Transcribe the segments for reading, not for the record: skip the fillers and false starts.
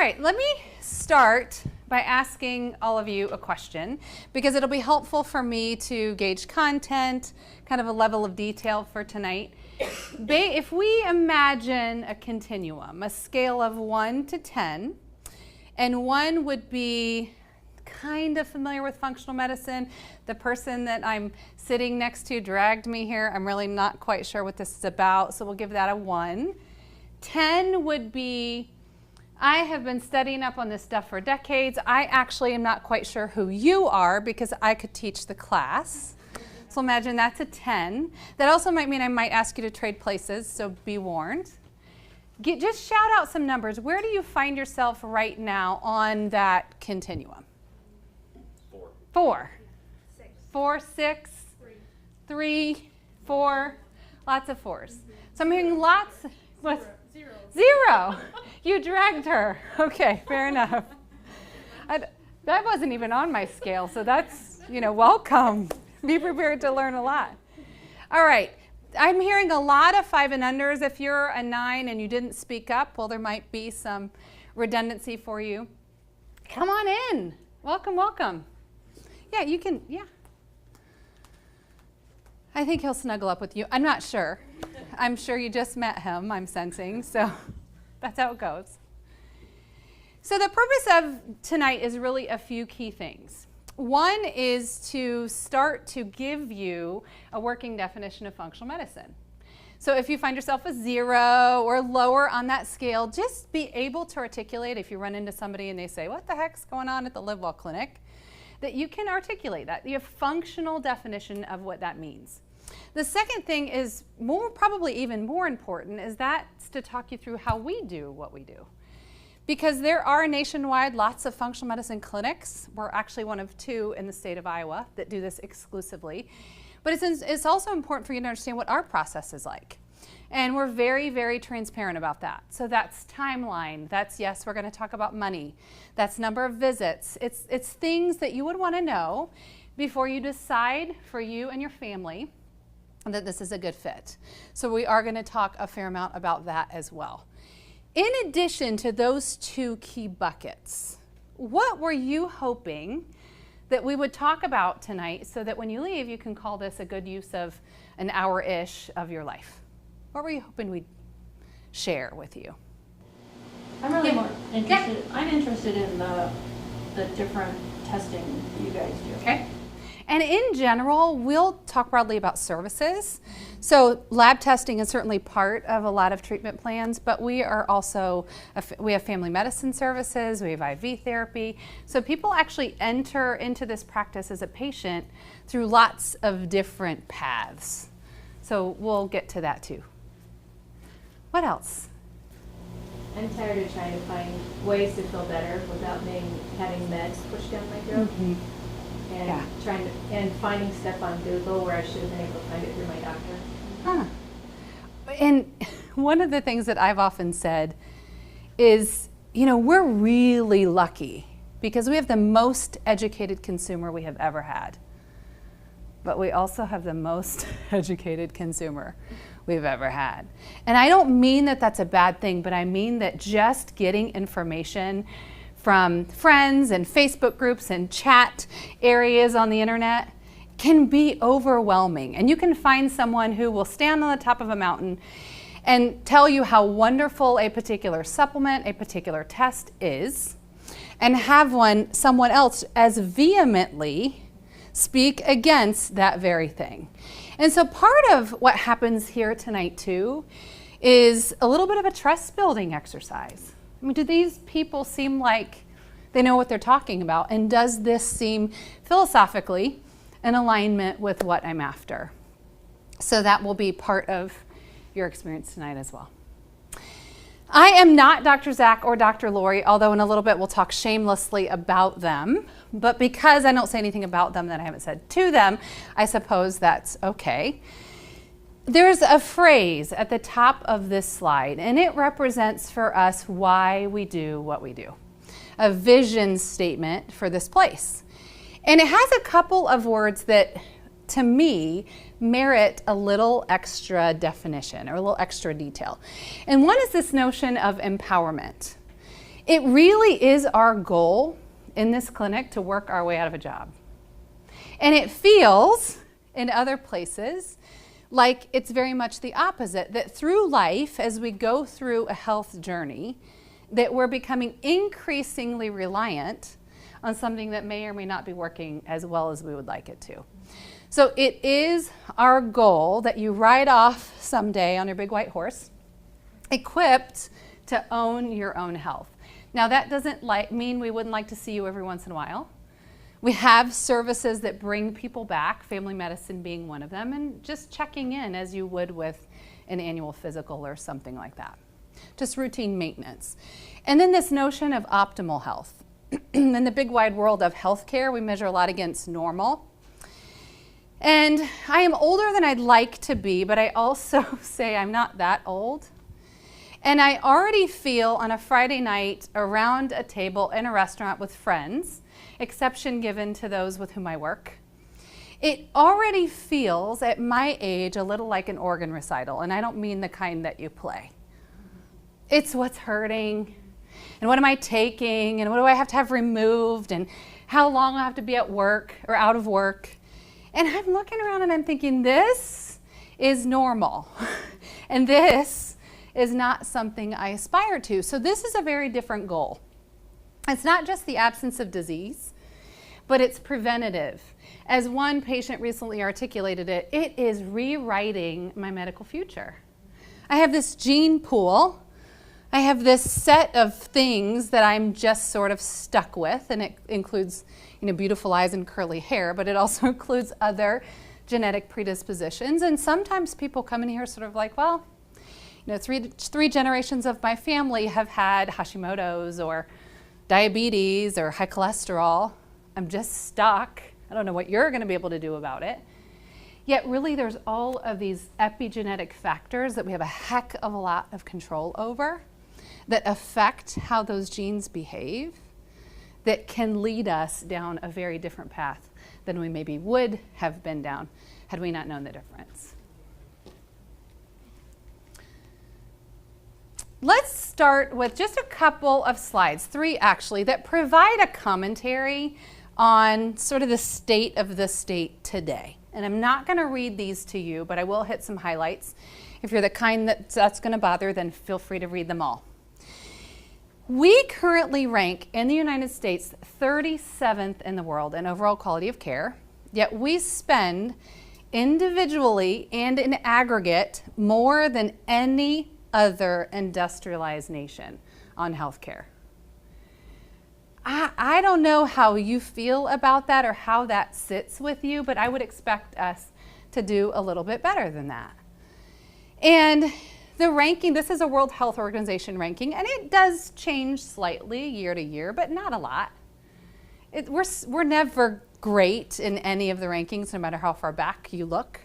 right, let me start by asking all of you a question because it'll be helpful for me to gauge content, kind of a level of detail for tonight. If we imagine a continuum, a scale of 1 to 10, and 1 would be kind of familiar with functional medicine. The person that I'm sitting next to dragged me here. I'm really not quite sure what this is about, so we'll give that a 1. 10 would be, I have been studying up on this stuff for decades. I actually am not quite sure who you are because I could teach the class. So imagine that's a 10. That also might mean I might ask you to trade places, so be warned. Just shout out some numbers. Where do you find yourself right now on that continuum? 4. 6. 4, 6, 3, 4, lots of 4s. So I'm hearing lots. What? 0. You dragged her. Okay, fair enough. That wasn't even on my scale, so that's, welcome. Be prepared to learn a lot. All right, I'm hearing a lot of 5 and unders. If you're a 9 and you didn't speak up, well, there might be some redundancy for you. Come on in. Welcome, welcome. Yeah, you can, yeah. I think he'll snuggle up with you. I'm not sure. I'm sure you just met him, I'm sensing, so that's how it goes. So the purpose of tonight is really a few key things. One is to start to give you a working definition of functional medicine. So if you find yourself a 0 or lower on that scale, just be able to articulate if you run into somebody and they say, what the heck's going on at the Livewell clinic? That you can articulate that. You have functional definition of what that means. The second thing is probably even more important is that's to talk you through how we do what we do. Because there are nationwide lots of functional medicine clinics. We're actually one of 2 in the state of Iowa that do this exclusively. But it's also important for you to understand what our process is like. And we're very, very transparent about that. So that's timeline. That's, yes, we're going to talk about money. That's number of visits. It's things that you would want to know before you decide for you and your family that this is a good fit. So we are going to talk a fair amount about that as well. In addition to those 2 key buckets, what were you hoping that we would talk about tonight so that when you leave, you can call this a good use of an hour-ish of your life? What were you hoping we'd share with you? I'm really more interested. Yeah. I'm interested in the different testing you guys do. Okay. And in general, we'll talk broadly about services. So lab testing is certainly part of a lot of treatment plans, but we are also, we have family medicine services, we have IV therapy. So people actually enter into this practice as a patient through lots of different paths. So we'll get to that too. What else? I'm tired of trying to find ways to feel better without having meds pushed down my throat. Mm-hmm. And finding stuff on Google where I should have been able to find it through my doctor. Huh. And one of the things that I've often said is, we're really lucky because we have the most educated consumer we have ever had. But we also have the most educated consumer we've ever had. And I don't mean that that's a bad thing, but I mean that just getting information from friends and Facebook groups and chat areas on the internet can be overwhelming. And you can find someone who will stand on the top of a mountain and tell you how wonderful a particular supplement, a particular test is, and have someone else as vehemently speak against that very thing. And so part of what happens here tonight too is a little bit of a trust building exercise. I mean, do these people seem like they know what they're talking about? And does this seem philosophically in alignment with what I'm after? So that will be part of your experience tonight as well. I am not Dr. Zach or Dr. Lori, although in a little bit we'll talk shamelessly about them. But because I don't say anything about them that I haven't said to them, I suppose that's okay. There's a phrase at the top of this slide, and it represents for us why we do what we do. A vision statement for this place. And it has a couple of words that, to me, merit a little extra definition or a little extra detail. And one is this notion of empowerment. It really is our goal in this clinic to work our way out of a job. And it feels in other places like it's very much the opposite, that through life, as we go through a health journey, that we're becoming increasingly reliant on something that may or may not be working as well as we would like it to. So it is our goal that you ride off someday on your big white horse, equipped to own your own health. Now that doesn't mean we wouldn't like to see you every once in a while. We have services that bring people back, family medicine being one of them, and just checking in as you would with an annual physical or something like that. Just routine maintenance. And then this notion of optimal health. In the big wide world of healthcare, we measure a lot against normal. And I am older than I'd like to be, but I also say I'm not that old. And I already feel on a Friday night around a table in a restaurant with friends, exception given to those with whom I work, it already feels at my age a little like an organ recital, and I don't mean the kind that you play. It's what's hurting, and what am I taking, and what do I have to have removed, and how long I have to be at work or out of work. And I'm looking around and I'm thinking, this is normal, and this is not something I aspire to. So this is a very different goal. It's not just the absence of disease, but it's preventative. As one patient recently articulated it, it is rewriting my medical future. I have this gene pool. I have this set of things that I'm just sort of stuck with, and it includes, beautiful eyes and curly hair, but it also includes other genetic predispositions. And sometimes people come in here sort of like, well, three generations of my family have had Hashimoto's or diabetes or high cholesterol. I'm just stuck. I don't know what you're going to be able to do about it. Yet really there's all of these epigenetic factors that we have a heck of a lot of control over that affect how those genes behave, that can lead us down a very different path than we maybe would have been down had we not known the difference. Let's start with just a couple of slides, 3 actually, that provide a commentary on sort of the state of the state today. And I'm not going to read these to you, but I will hit some highlights. If you're the kind that's going to bother, then feel free to read them all. We currently rank in the United States 37th in the world in overall quality of care, yet we spend individually and in aggregate more than any other industrialized nation on healthcare. I don't know how you feel about that or how that sits with you, but I would expect us to do a little bit better than that. And the ranking, this is a World Health Organization ranking, and it does change slightly year to year, but not a lot. We're never great in any of the rankings, no matter how far back you look.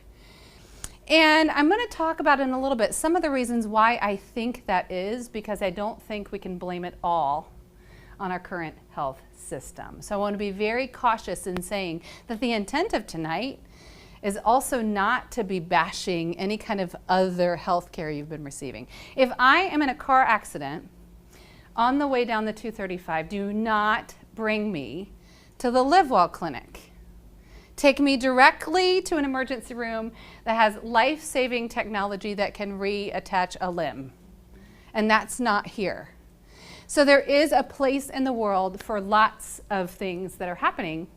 And I'm going to talk about in a little bit some of the reasons why I think that is, because I don't think we can blame it all on our current health system. So I want to be very cautious in saying that the intent of tonight is also not to be bashing any kind of other health care you've been receiving. If I am in a car accident on the way down the 235, do not bring me to the Livewell clinic. Take me directly to an emergency room that has life-saving technology that can reattach a limb. And that's not here. So there is a place in the world for lots of things that are happening,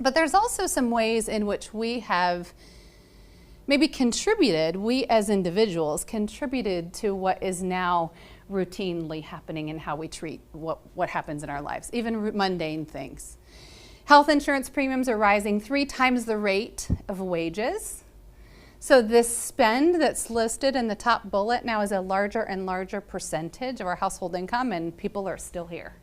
but there's also some ways in which we have maybe contributed, we as individuals contributed to what is now routinely happening in how we treat what happens in our lives, even mundane things. Health insurance premiums are rising 3 times the rate of wages. So this spend that's listed in the top bullet now is a larger and larger percentage of our household income, and people are still here.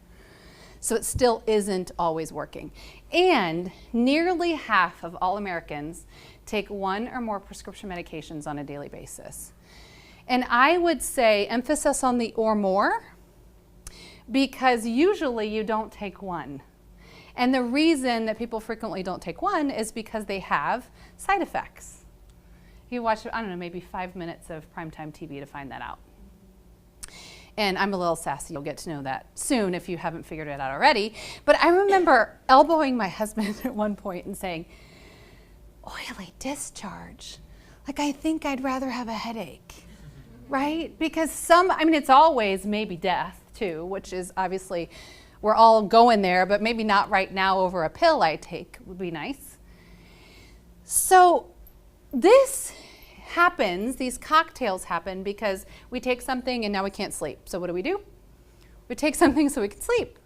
So it still isn't always working. And nearly half of all Americans take 1 or more prescription medications on a daily basis. And I would say emphasis on the or more, because usually you don't take 1. And the reason that people frequently don't take 1 is because they have side effects. You watch, maybe 5 minutes of primetime TV to find that out. And I'm a little sassy. You'll get to know that soon if you haven't figured it out already. But I remember elbowing my husband at one point and saying, oily discharge. Like, I think I'd rather have a headache, right? Because it's always maybe death too, which is obviously, we're all going there, but maybe not right now over a pill I take would be nice. So this happens, these cocktails happen because we take something and now we can't sleep. So what do? We take something so we can sleep.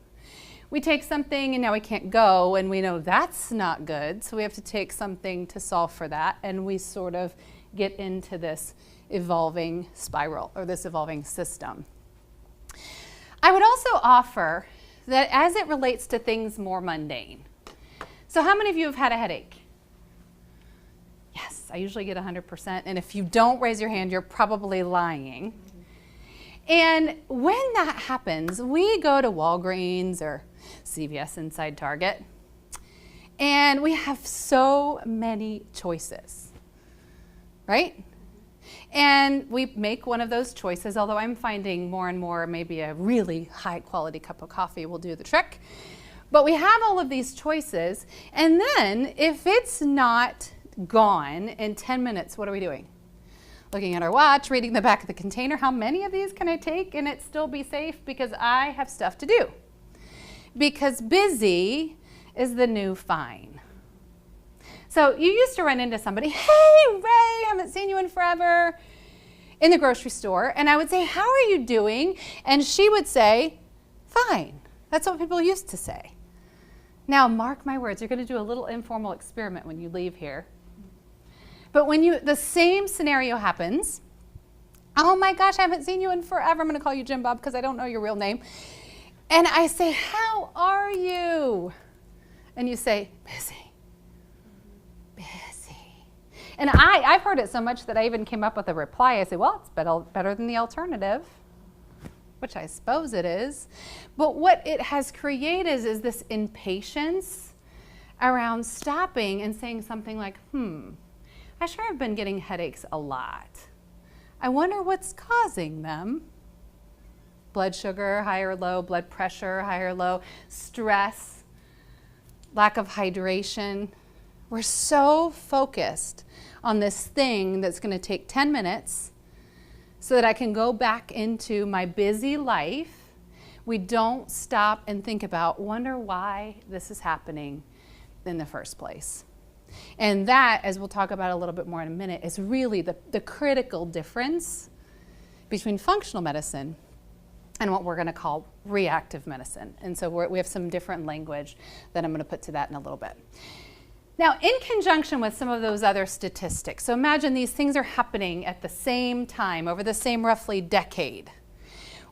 We take something and now we can't go, and we know that's not good, so we have to take something to solve for that, and we sort of get into this evolving spiral or this evolving system. I would also offer that as it relates to things more mundane. So how many of you have had a headache? Yes, I usually get 100%, and if you don't raise your hand, you're probably lying. And when that happens, we go to Walgreens or CVS inside Target, and we have so many choices, right? And we make one of those choices, although I'm finding more and more maybe a really high quality cup of coffee will do the trick. But we have all of these choices, and then if it's not gone in 10 minutes, what are we doing? Looking at our watch, reading the back of the container. How many of these can I take and it still be safe? Because I have stuff to do. Because busy is the new fine. So you used to run into somebody, hey, Ray, haven't seen you in forever, in the grocery store. And I would say, how are you doing? And she would say, fine. That's what people used to say. Now, mark my words, you're going to do a little informal experiment when you leave here. But when the same scenario happens, oh my gosh, I haven't seen you in forever. I'm going to call you Jim Bob because I don't know your real name. And I say, how are you? And you say, busy. Busy. And I've heard it so much that I even came up with a reply. I say, well, it's better than the alternative, which I suppose it is. But what it has created is this impatience around stopping and saying something like, I sure have been getting headaches a lot. I wonder what's causing them. Blood sugar, high or low, blood pressure, high or low, stress, lack of hydration. We're so focused on this thing that's going to take 10 minutes so that I can go back into my busy life. We don't stop and think about, wonder why this is happening in the first place. And that, as we'll talk about a little bit more in a minute, is really the critical difference between functional medicine and what we're going to call reactive medicine. And so we have some different language that I'm going to put to that in a little bit. Now, in conjunction with some of those other statistics, so imagine these things are happening at the same time over the same roughly decade.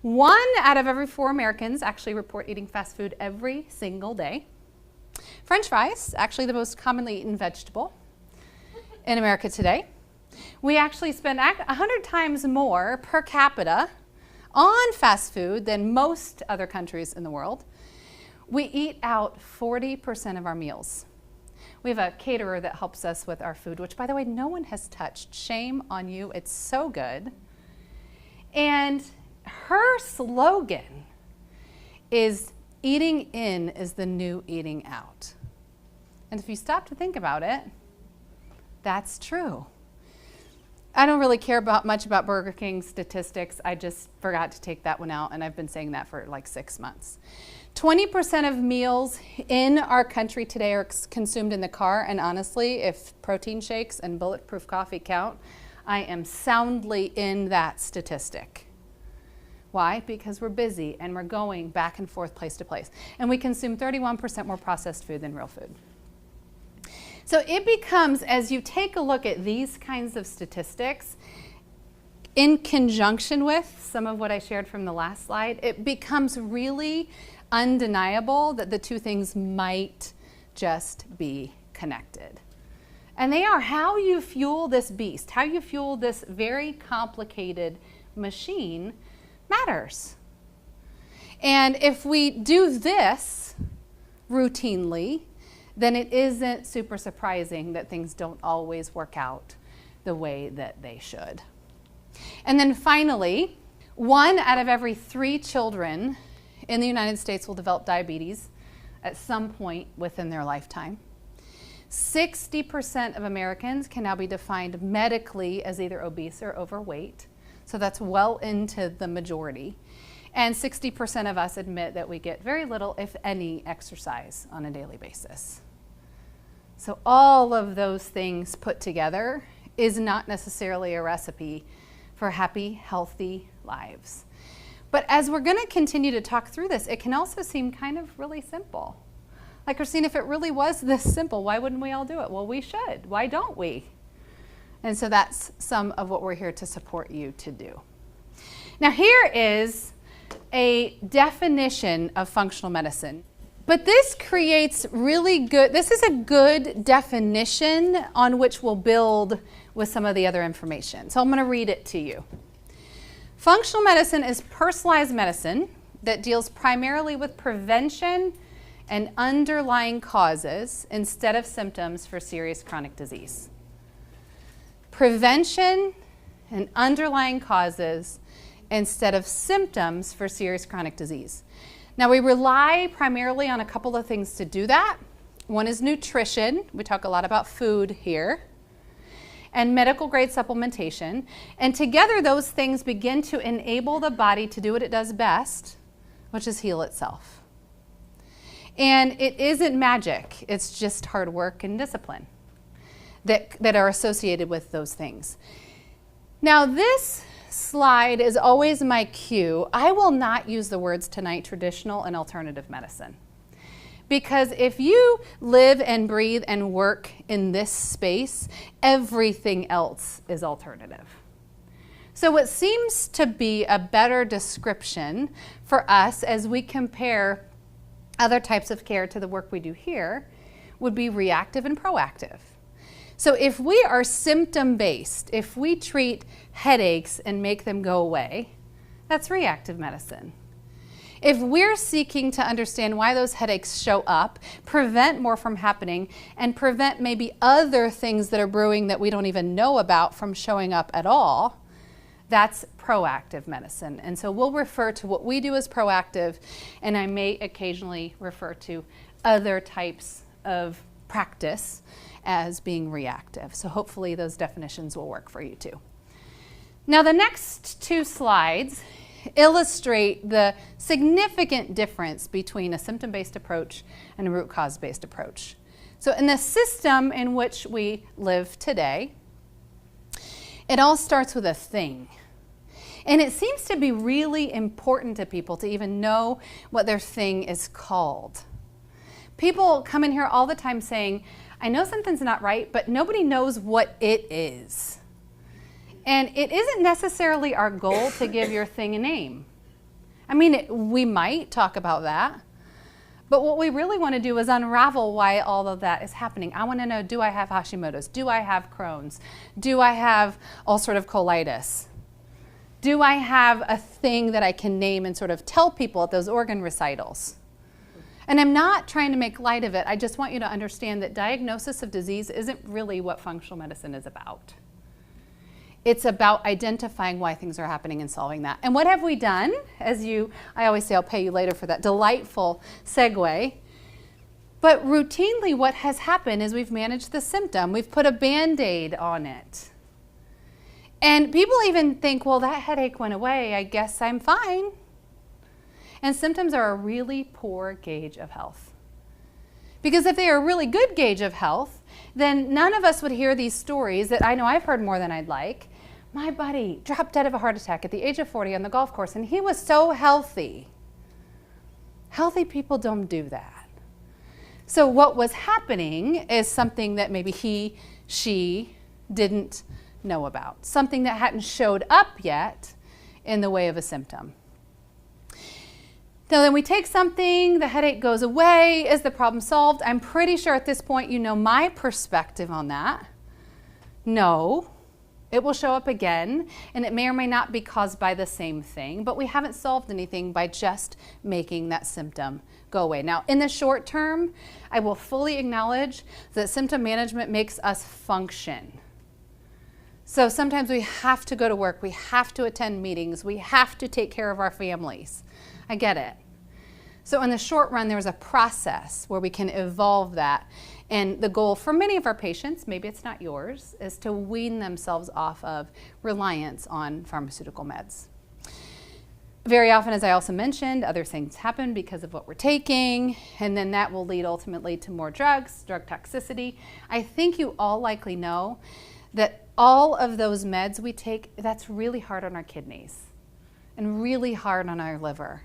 1 out of every 4 Americans actually report eating fast food every single day. French fries, actually the most commonly eaten vegetable in America today. We actually spend 100 times more per capita on fast food than most other countries in the world. We eat out 40% of our meals. We have a caterer that helps us with our food, which, by the way, no one has touched. Shame on you. It's so good. And her slogan is, eating in is the new eating out. And if you stop to think about it, that's true. I don't really care much about Burger King statistics. I just forgot to take that one out, and I've been saying that for like 6 months. 20% of meals in our country today are consumed in the car, and honestly, if protein shakes and bulletproof coffee count, I am soundly in that statistic. Why? Because we're busy and we're going back and forth place to place. And we consume 31% more processed food than real food. So it becomes, as you take a look at these kinds of statistics, in conjunction with some of what I shared from the last slide, it becomes really undeniable that the two things might just be connected. And they are how you fuel this beast, how you fuel this very complicated machine matters. And if we do this routinely, then it isn't super surprising that things don't always work out the way that they should. And then finally, 1 out of every 3 children in the United States will develop diabetes at some point within their lifetime. 60% of Americans can now be defined medically as either obese or overweight. So that's well into the majority. And 60% of us admit that we get very little, if any, exercise on a daily basis. So all of those things put together is not necessarily a recipe for happy, healthy lives. But as we're going to continue to talk through this, it can also seem kind of really simple. Like, Christine, if it really was this simple, why wouldn't we all do it? Well, we should. Why don't we? And so that's some of what we're here to support you to do. Now, here is a definition of functional medicine. But this creates this is a good definition on which we'll build with some of the other information. So I'm going to read it to you. Functional medicine is personalized medicine that deals primarily with prevention and underlying causes instead of symptoms for serious chronic disease. Prevention and underlying causes instead of symptoms for serious chronic disease. Now, we rely primarily on a couple of things to do that. One is nutrition. We talk a lot about food here. And medical grade supplementation. And together, those things begin to enable the body to do what it does best, which is heal itself. And it isn't magic. It's just hard work and discipline that are associated with those things. Now, this slide is always my cue. I will not use the words tonight, traditional and alternative medicine. Because if you live and breathe and work in this space, everything else is alternative. So what seems to be a better description for us as we compare other types of care to the work we do here would be reactive and proactive. So if we are symptom-based, if we treat headaches and make them go away, that's reactive medicine. If we're seeking to understand why those headaches show up, prevent more from happening, and prevent maybe other things that are brewing that we don't even know about from showing up at all, that's proactive medicine. And so we'll refer to what we do as proactive, and I may occasionally refer to other types of practice as being reactive. So hopefully those definitions will work for you too. Now, the next 2 slides illustrate the significant difference between a symptom-based approach and a root cause-based approach. So in the system in which we live today, it all starts with a thing. And it seems to be really important to people to even know what their thing is called. People come in here all the time saying, I know something's not right, but nobody knows what it is. And it isn't necessarily our goal to give your thing a name. I mean, we might talk about that, but what we really want to do is unravel why all of that is happening. I want to know, do I have Hashimoto's? Do I have Crohn's? Do I have ulcerative colitis? Do I have a thing that I can name and sort of tell people at those organ recitals? And I'm not trying to make light of it. I just want you to understand that diagnosis of disease isn't really what functional medicine is about. It's about identifying why things are happening and solving that. And what have we done? I always say I'll pay you later for that delightful segue. But routinely what has happened is we've managed the symptom. We've put a Band-Aid on it. And people even think, well, that headache went away. I guess I'm fine. And symptoms are a really poor gauge of health. Because if they are a really good gauge of health, then none of us would hear these stories that I know I've heard more than I'd like. My buddy dropped dead of a heart attack at the age of 40 on the golf course, and he was so healthy. Healthy people don't do that. So what was happening is something that maybe she didn't know about, something that hadn't showed up yet in the way of a symptom. Now then we take something, the headache goes away, is the problem solved? I'm pretty sure at this point you know my perspective on that. No, it will show up again, and it may or may not be caused by the same thing, but we haven't solved anything by just making that symptom go away. Now, in the short term, I will fully acknowledge that symptom management makes us function. So sometimes we have to go to work, we have to attend meetings, we have to take care of our families. I get it. So in the short run, there's a process where we can evolve that. And the goal for many of our patients, maybe it's not yours, is to wean themselves off of reliance on pharmaceutical meds. Very often, as I also mentioned, other things happen because of what we're taking, and then that will lead ultimately to more drugs, drug toxicity. I think you all likely know that all of those meds we take, that's really hard on our kidneys and really hard on our liver.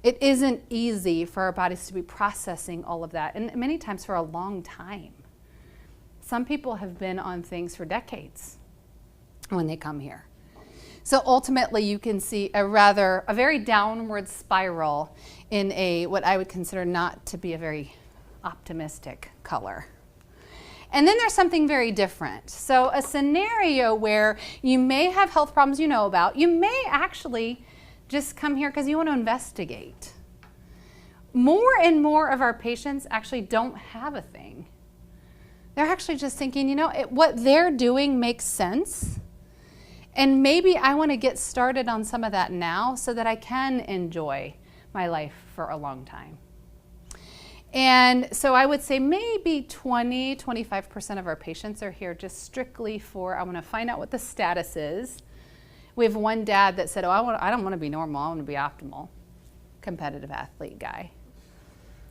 It isn't easy for our bodies to be processing all of that, and many times for a long time. Some people have been on things for decades when they come here. So ultimately you can see a very downward spiral in what I would consider not to be a very optimistic color. And then there's something very different. So a scenario where you may have health problems you know about, you may actually just come here because you want to investigate. More and more of our patients actually don't have a thing. They're actually just thinking, what they're doing makes sense. And maybe I want to get started on some of that now so that I can enjoy my life for a long time. And so I would say maybe 20-25% of our patients are here just strictly for, I want to find out what the status is. We have one dad that said, I don't want to be normal, I want to be optimal. Competitive athlete guy.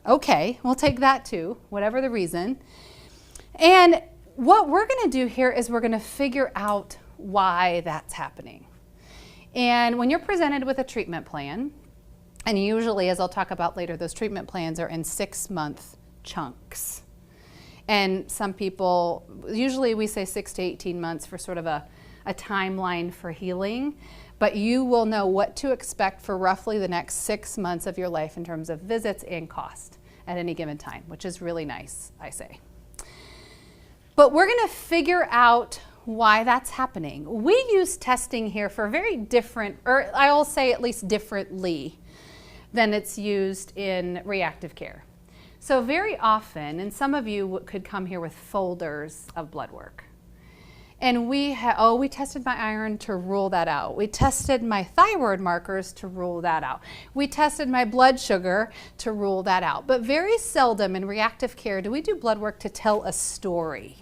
Okay, we'll take that too, whatever the reason. And what we're going to do here is we're going to figure out why that's happening. And when you're presented with a treatment plan, and usually, as I'll talk about later, those treatment plans are in 6-month chunks. And some people, usually we say 6 to 18 months for sort of a timeline for healing, but you will know what to expect for roughly the next 6 months of your life in terms of visits and cost at any given time, which is really nice, I say. But we're going to figure out why that's happening. We use testing here for very different, or I'll say at least differently than it's used in reactive care. So very often, and some of you could come here with folders of blood work. And we tested my iron to rule that out. We tested my thyroid markers to rule that out. We tested my blood sugar to rule that out. But very seldom in reactive care do we do blood work to tell a story.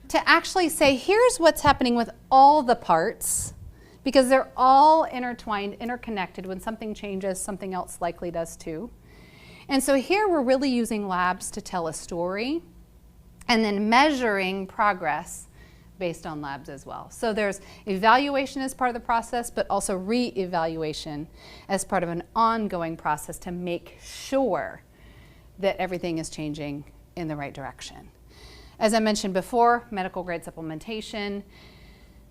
To actually say, here's what's happening with all the parts, because they're all intertwined, interconnected. When something changes, something else likely does too. And so here we're really using labs to tell a story and then measuring progress based on labs as well. So there's evaluation as part of the process, but also re-evaluation as part of an ongoing process to make sure that everything is changing in the right direction. As I mentioned before, medical grade supplementation.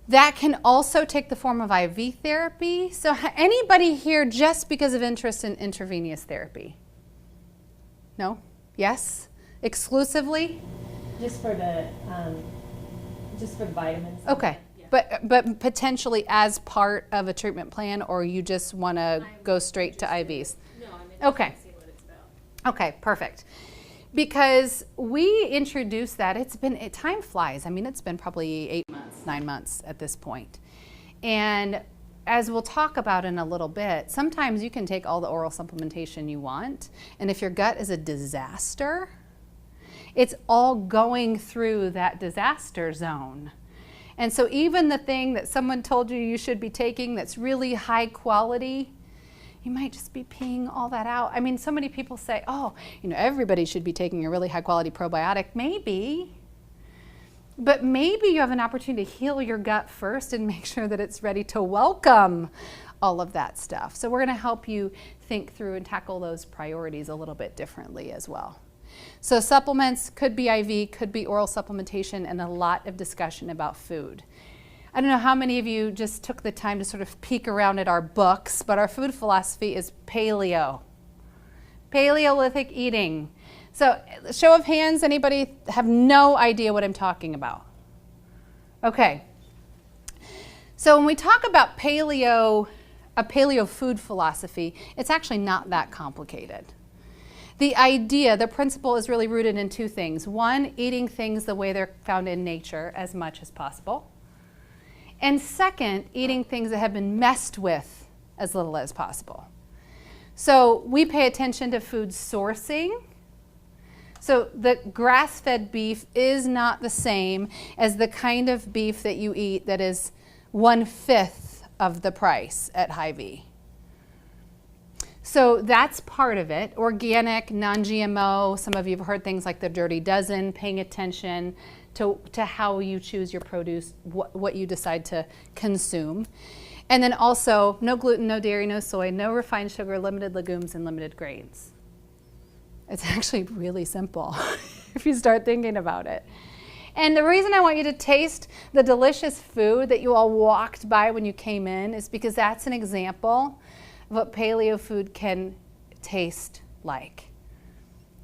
That can also take the form of IV therapy. So anybody here just because of interest in intravenous therapy? No? Yes? Exclusively? Just for the vitamins. Okay. Yeah. But potentially as part of a treatment plan, or you just want to go straight to IVs? No, I'm interested Okay. to see what it's about. Okay, perfect. Because we introduced that, time flies. I mean, it's been probably 8 months, 9 months at this point. And as we'll talk about in a little bit, sometimes you can take all the oral supplementation you want, and if your gut is a disaster, it's all going through that disaster zone. And so even the thing that someone told you should be taking that's really high quality, you might just be peeing all that out. I mean, so many people say, everybody should be taking a really high quality probiotic. Maybe, but maybe you have an opportunity to heal your gut first and make sure that it's ready to welcome all of that stuff. So we're gonna help you think through and tackle those priorities a little bit differently as well. So supplements could be IV, could be oral supplementation, and a lot of discussion about food. I don't know how many of you just took the time to sort of peek around at our books, but our food philosophy is paleo. Paleolithic eating. So show of hands, anybody have no idea what I'm talking about? Okay. So when we talk about a paleo food philosophy, it's actually not that complicated. The idea, the principle is really rooted in two things. One, eating things the way they're found in nature as much as possible. And second, eating things that have been messed with as little as possible. So we pay attention to food sourcing. So the grass-fed beef is not the same as the kind of beef that you eat that is 1/5 of the price at Hy-Vee. So that's part of it. Organic, non-GMO. Some of you have heard things like the Dirty Dozen, paying attention to how you choose your produce, what you decide to consume. And then also, no gluten, no dairy, no soy, no refined sugar, limited legumes, and limited grains. It's actually really simple if you start thinking about it. And the reason I want you to taste the delicious food that you all walked by when you came in is because that's an example of what paleo food can taste like.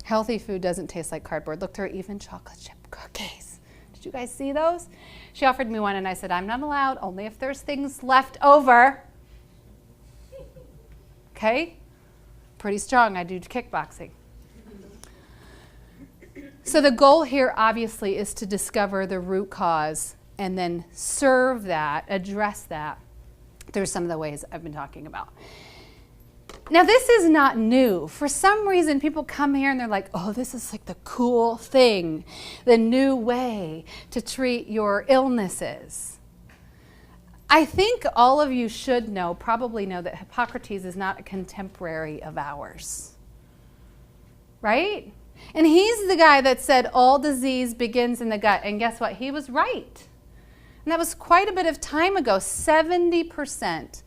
Healthy food doesn't taste like cardboard. Look, there are even chocolate chip cookies. Did you guys see those? She offered me one and I said, I'm not allowed, only if there's things left over. Okay? Pretty strong, I do kickboxing. So the goal here obviously is to discover the root cause and then serve that, address that through some of the ways I've been talking about. Now this is not new. For some reason people come here and they're like, oh, this is like the cool thing, the new way to treat your illnesses. I think all of you should know, probably know, that Hippocrates is not a contemporary of ours. Right? And he's the guy that said all disease begins in the gut. And guess what? He was right. And that was quite a bit of time ago. 70%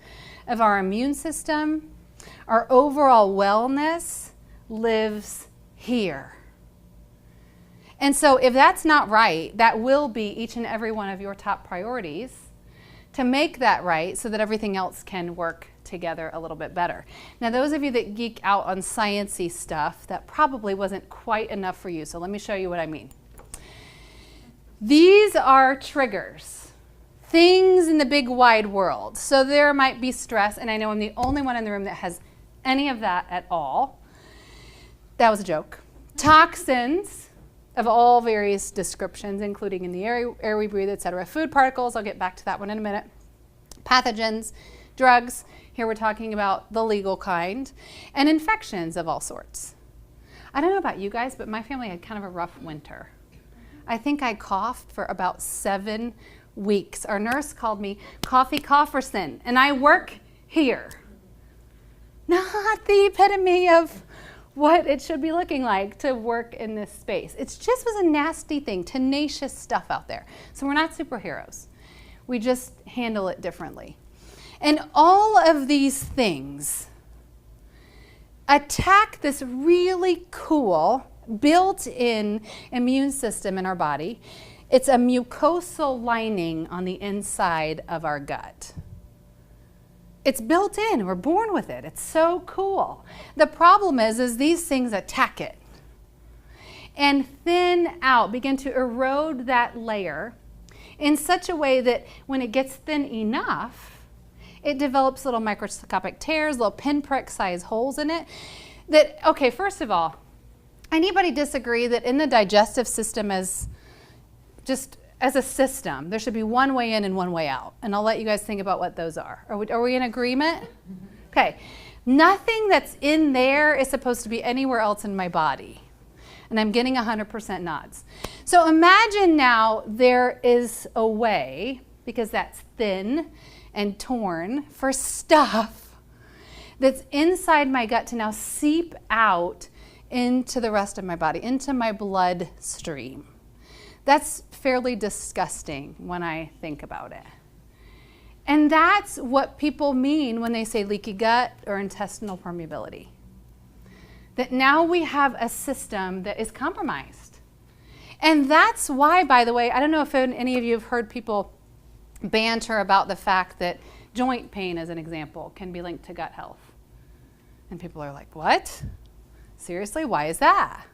of our immune system, our overall wellness lives here. And so if that's not right, that will be each and every one of your top priorities to make that right so that everything else can work together a little bit better. Now, those of you that geek out on science-y stuff, that probably wasn't quite enough for you. So let me show you what I mean. These are triggers, things in the big wide world. So there might be stress, and I know I'm the only one in the room that has any of that at all. That was a joke. Toxins of all various descriptions, including in the air we breathe, etc. Food particles, I'll get back to that one in a minute. Pathogens, drugs, here we're talking about the legal kind, and infections of all sorts. I don't know about you guys, but my family had kind of a rough winter. I think I coughed for about 7 weeks. Our nurse called me Coffee Cofferson, and I work here. Not the epitome of what it should be looking like to work in this space. It just was a nasty thing, tenacious stuff out there. So we're not superheroes. We just handle it differently. And all of these things attack this really cool built-in immune system in our body. It's a mucosal lining on the inside of our gut. It's built in. We're born with it. It's so cool. The problem is these things attack it and thin out, begin to erode that layer in such a way that when it gets thin enough, it develops little microscopic tears, little pinprick size holes in it. That, okay, first of all, anybody disagree that in the digestive system as a system, there should be one way in and one way out? And I'll let you guys think about what those are. Are we in agreement? Okay. Nothing that's in there is supposed to be anywhere else in my body. And I'm getting 100% nods. So imagine now there is a way, because that's thin and torn, for stuff that's inside my gut to now seep out into the rest of my body, into my bloodstream. That's fairly disgusting when I think about it. And that's what people mean when they say leaky gut or intestinal permeability. That now we have a system that is compromised. And that's why, by the way, I don't know if any of you have heard people banter about the fact that joint pain, as an example, can be linked to gut health. And people are like, what? Seriously, why is that?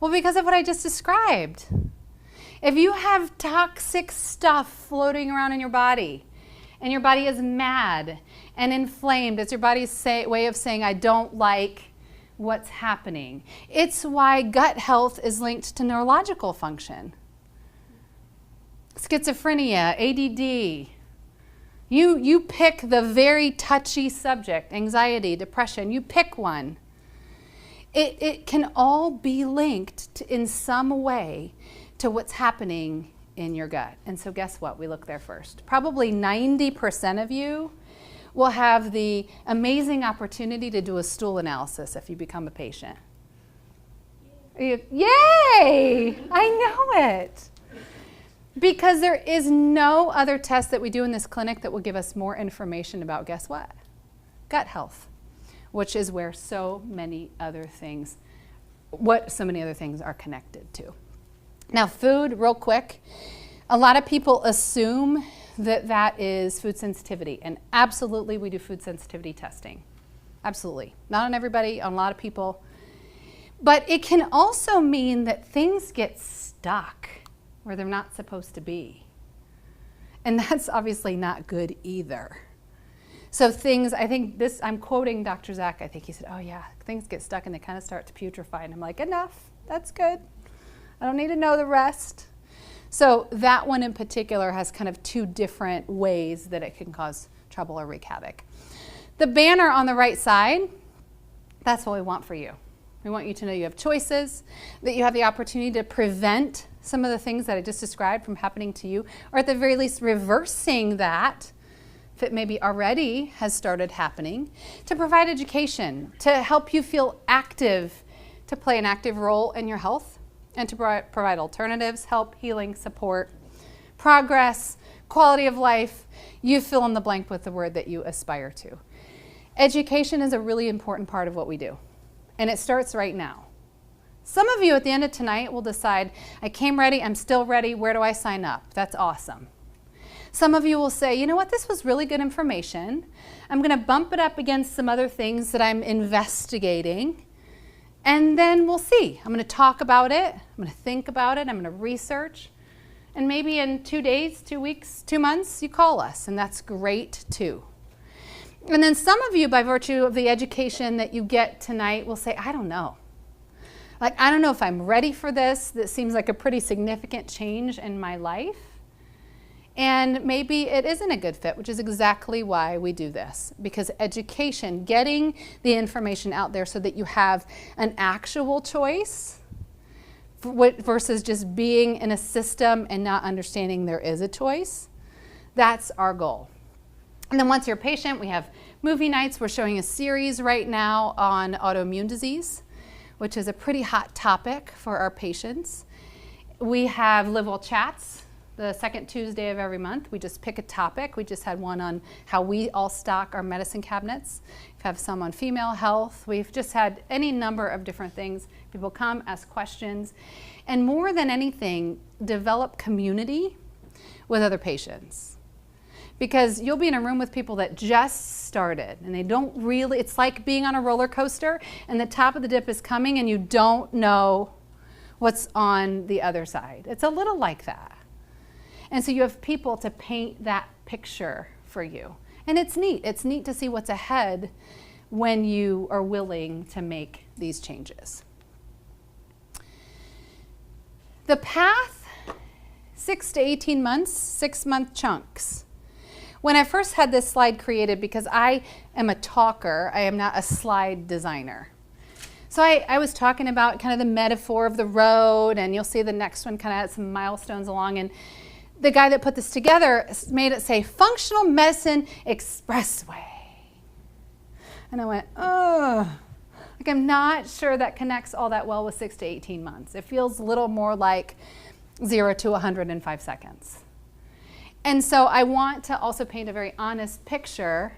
Well, because of what I just described. If you have toxic stuff floating around in your body, and your body is mad and inflamed, it's your body's way of saying, I don't like what's happening. It's why gut health is linked to neurological function. Schizophrenia, ADD, You pick the very touchy subject, anxiety, depression, you pick one. It can all be linked in some way to what's happening in your gut. And so guess what? We look there first. Probably 90% of you will have the amazing opportunity to do a stool analysis if you become a patient. Yay! I know it. Because there is no other test that we do in this clinic that will give us more information about, guess what? Gut health, which is where so many other things are connected to. Now, food, real quick. A lot of people assume that is food sensitivity, and absolutely we do food sensitivity testing. Absolutely. Not on everybody, on a lot of people. But it can also mean that things get stuck where they're not supposed to be. And that's obviously not good either. So things, I think this, I'm quoting Dr. Zach, I think he said, oh yeah, things get stuck and they kind of start to putrefy. And I'm like, enough, that's good. I don't need to know the rest. So that one in particular has kind of two different ways that it can cause trouble or wreak havoc. The banner on the right side, that's what we want for you. We want you to know you have choices, that you have the opportunity to prevent some of the things that I just described from happening to you, or at the very least reversing that if it maybe already has started happening, to provide education, to help you feel active, to play an active role in your health, and to provide alternatives, help, healing, support, progress, quality of life. You fill in the blank with the word that you aspire to. Education is a really important part of what we do, and it starts right now. Some of you at the end of tonight will decide, I came ready, I'm still ready, where do I sign up? That's awesome. Some of you will say, you know what, this was really good information. I'm going to bump it up against some other things that I'm investigating, and then we'll see. I'm going to talk about it, I'm going to think about it, I'm going to research, and maybe in 2 days, 2 weeks, 2 months, you call us, and that's great too. And then some of you, by virtue of the education that you get tonight, will say, I don't know. Like, I don't know if I'm ready for this. This seems like a pretty significant change in my life. And maybe it isn't a good fit, which is exactly why we do this. Because education, getting the information out there so that you have an actual choice versus just being in a system and not understanding there is a choice, that's our goal. And then once you're a patient, we have movie nights. We're showing a series right now on autoimmune disease, which is a pretty hot topic for our patients. We have Livewell chats the second Tuesday of every month. We just pick a topic. We just had one on how we all stock our medicine cabinets. We have some on female health. We've just had any number of different things. People come, ask questions, and more than anything, develop community with other patients. Because you'll be in a room with people that just started and they don't really, it's like being on a roller coaster and the top of the dip is coming and you don't know what's on the other side. It's a little like that. And so you have people to paint that picture for you. And it's neat. It's neat to see what's ahead when you are willing to make these changes. The path, 6 to 18 months, 6-month chunks. When I first had this slide created, because I am a talker, I am not a slide designer. So I was talking about kind of the metaphor of the road, and you'll see the next one kind of has some milestones along. And the guy that put this together made it say, Functional Medicine Expressway. And I went, oh, like I'm not sure that connects all that well with 6 to 18 months. It feels a little more like 0 to 100 in 5 seconds. And so I want to also paint a very honest picture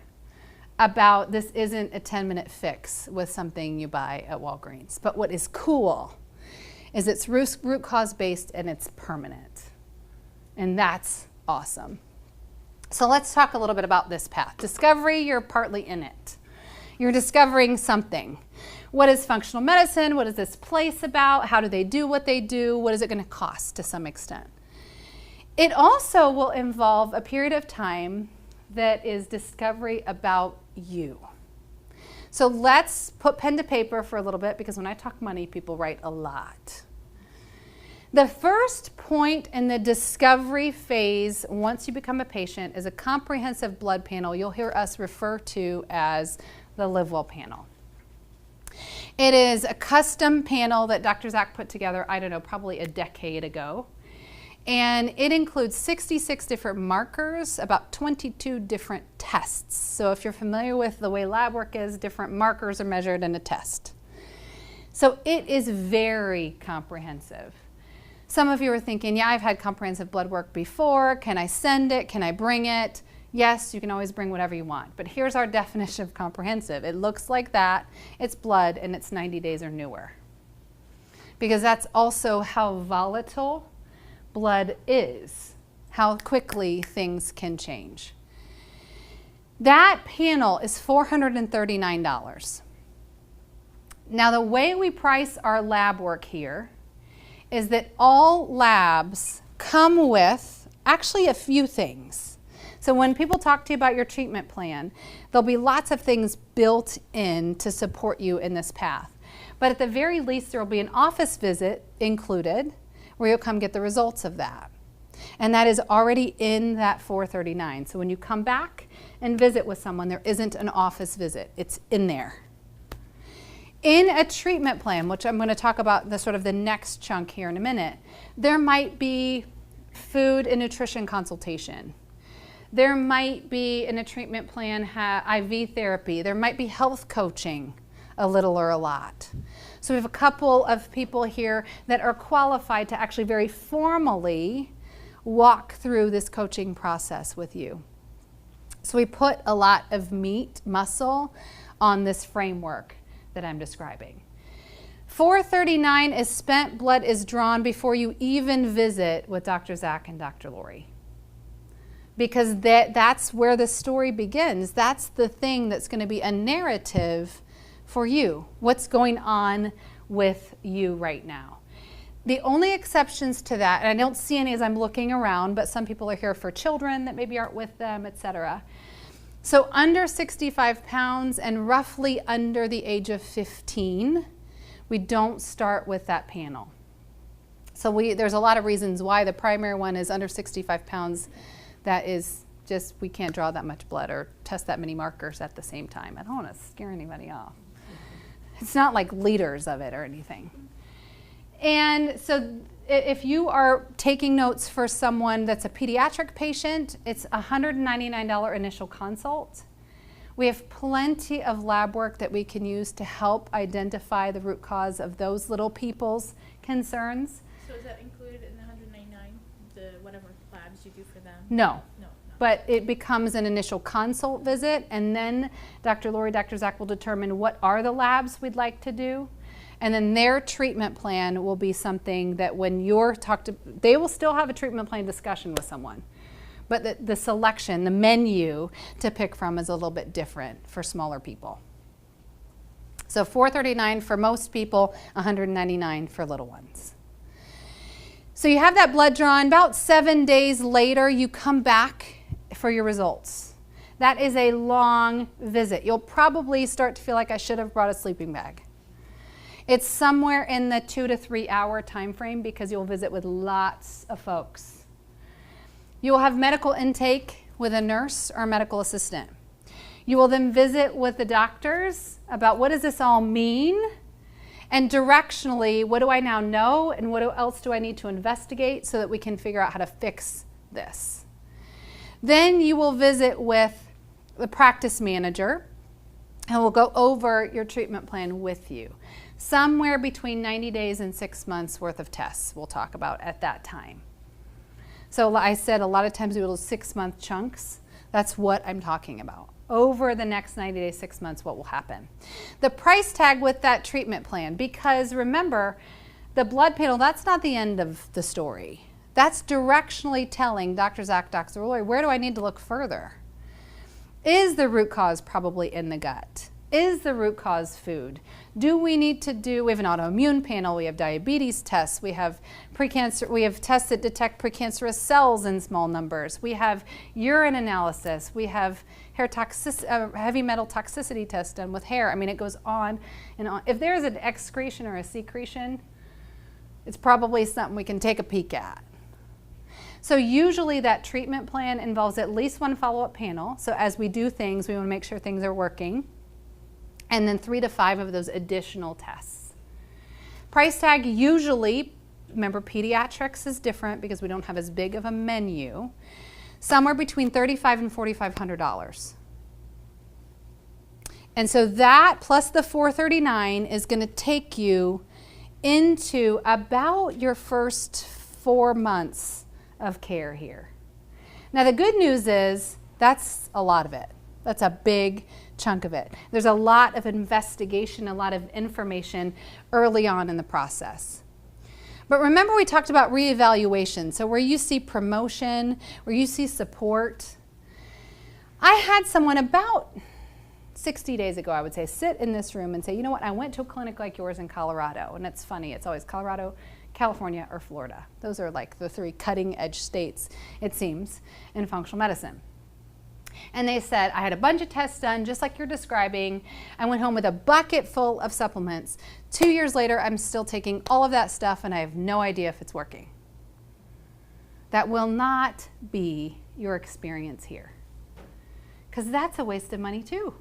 about this isn't a 10-minute fix with something you buy at Walgreens. But what is cool is it's root cause based and it's permanent. And that's awesome. So let's talk a little bit about this path. Discovery, you're partly in it. You're discovering something. What is functional medicine? What is this place about? How do they do what they do? What is it going to cost to some extent? It also will involve a period of time that is discovery about you. So let's put pen to paper for a little bit, because when I talk money, people write a lot. The first point in the discovery phase, once you become a patient, is a comprehensive blood panel you'll hear us refer to as the Livewell panel. It is a custom panel that Dr. Zach put together, I don't know, probably a decade ago. And it includes 66 different markers, about 22 different tests. So if you're familiar with the way lab work is, different markers are measured in a test. So it is very comprehensive. Some of you are thinking, yeah, I've had comprehensive blood work before. Can I send it? Can I bring it? Yes, you can always bring whatever you want. But here's our definition of comprehensive. It looks like that. It's blood and it's 90 days or newer. Because that's also how volatile blood is, how quickly things can change. That panel is $439. Now, the way we price our lab work here is that all labs come with actually a few things. So when people talk to you about your treatment plan, there'll be lots of things built in to support you in this path. But at the very least, there will be an office visit included where you'll come get the results of that. And that is already in that $439. So when you come back and visit with someone, there isn't an office visit. It's in there. In a treatment plan, which I'm going to talk about the sort of the next chunk here in a minute, there might be food and nutrition consultation. There might be in a treatment plan IV therapy. There might be health coaching, a little or a lot. So we have a couple of people here that are qualified to actually very formally walk through this coaching process with you. So we put a lot of meat, muscle on this framework that I'm describing. $439 is spent blood is drawn before you even visit with Dr. Zach and Dr. Lori. Because that's where the story begins. That's the thing that's going to be a narrative for you. What's going on with you right now? The only exceptions to that, and I don't see any as I'm looking around, but some people are here for children that maybe aren't with them, etc. So under 65 pounds and roughly under the age of 15, we don't start with that panel. So there's a lot of reasons why. The primary one is under 65 pounds. That is just, we can't draw that much blood or test that many markers at the same time. I don't want to scare anybody off. It's not like liters of it or anything. And so if you are taking notes for someone that's a pediatric patient, it's a $199 initial consult. We have plenty of lab work that we can use to help identify the root cause of those little people's concerns. So is that included in the $199, the whatever labs you do for them? No. No. But it becomes an initial consult visit, and then Dr. Lori, Dr. Zach will determine what are the labs we'd like to do. And then their treatment plan will be something that when you're talked to, they will still have a treatment plan discussion with someone. But the selection, the menu to pick from is a little bit different for smaller people. So $439 for most people, $199 for little ones. So you have that blood drawn. About 7 days later, you come back for your results. That is a long visit. You'll probably start to feel like I should have brought a sleeping bag. It's somewhere in the 2 to 3 hour time frame because you'll visit with lots of folks. You will have medical intake with a nurse or a medical assistant. You will then visit with the doctors about what does this all mean, and directionally, what do I now know and what else do I need to investigate so that we can figure out how to fix this. Then you will visit with the practice manager and we'll go over your treatment plan with you. Somewhere between 90 days and 6 months worth of tests we'll talk about at that time. So I said a lot of times we will do 6-month chunks. That's what I'm talking about. Over the next 90 days, 6 months, what will happen. The price tag with that treatment plan, because remember, the blood panel, that's not the end of the story. That's directionally telling Dr. Zach, Dr. Lori, where do I need to look further? Is the root cause probably in the gut? Is the root cause food? Do we need to do, we have an autoimmune panel, we have diabetes tests, we have precancer, we have tests that detect precancerous cells in small numbers, we have urine analysis, we have hair heavy metal toxicity test done with hair. I mean, it goes on and on. If there's an excretion or a secretion, it's probably something we can take a peek at. So usually that treatment plan involves at least one follow-up panel. So as we do things, we want to make sure things are working. And then 3 to 5 of those additional tests. Price tag usually, remember pediatrics is different because we don't have as big of a menu, somewhere between $3,500 and $4,500. And so that plus the $439 is going to take you into about your first 4 months of care here. Now the good news is that's a lot of it. That's a big chunk of it. There's a lot of investigation, a lot of information early on in the process. But remember we talked about reevaluation. So where you see promotion, where you see support. I had someone about 60 days ago, I would say, sit in this room and say, you know what, I went to a clinic like yours in Colorado. And it's funny, it's always Colorado, California, or Florida. Those are like the 3 cutting edge states, it seems, in functional medicine. And they said, I had a bunch of tests done, just like you're describing. I went home with a bucket full of supplements. 2 years later, I'm still taking all of that stuff and I have no idea if it's working. That will not be your experience here. Because that's a waste of money too.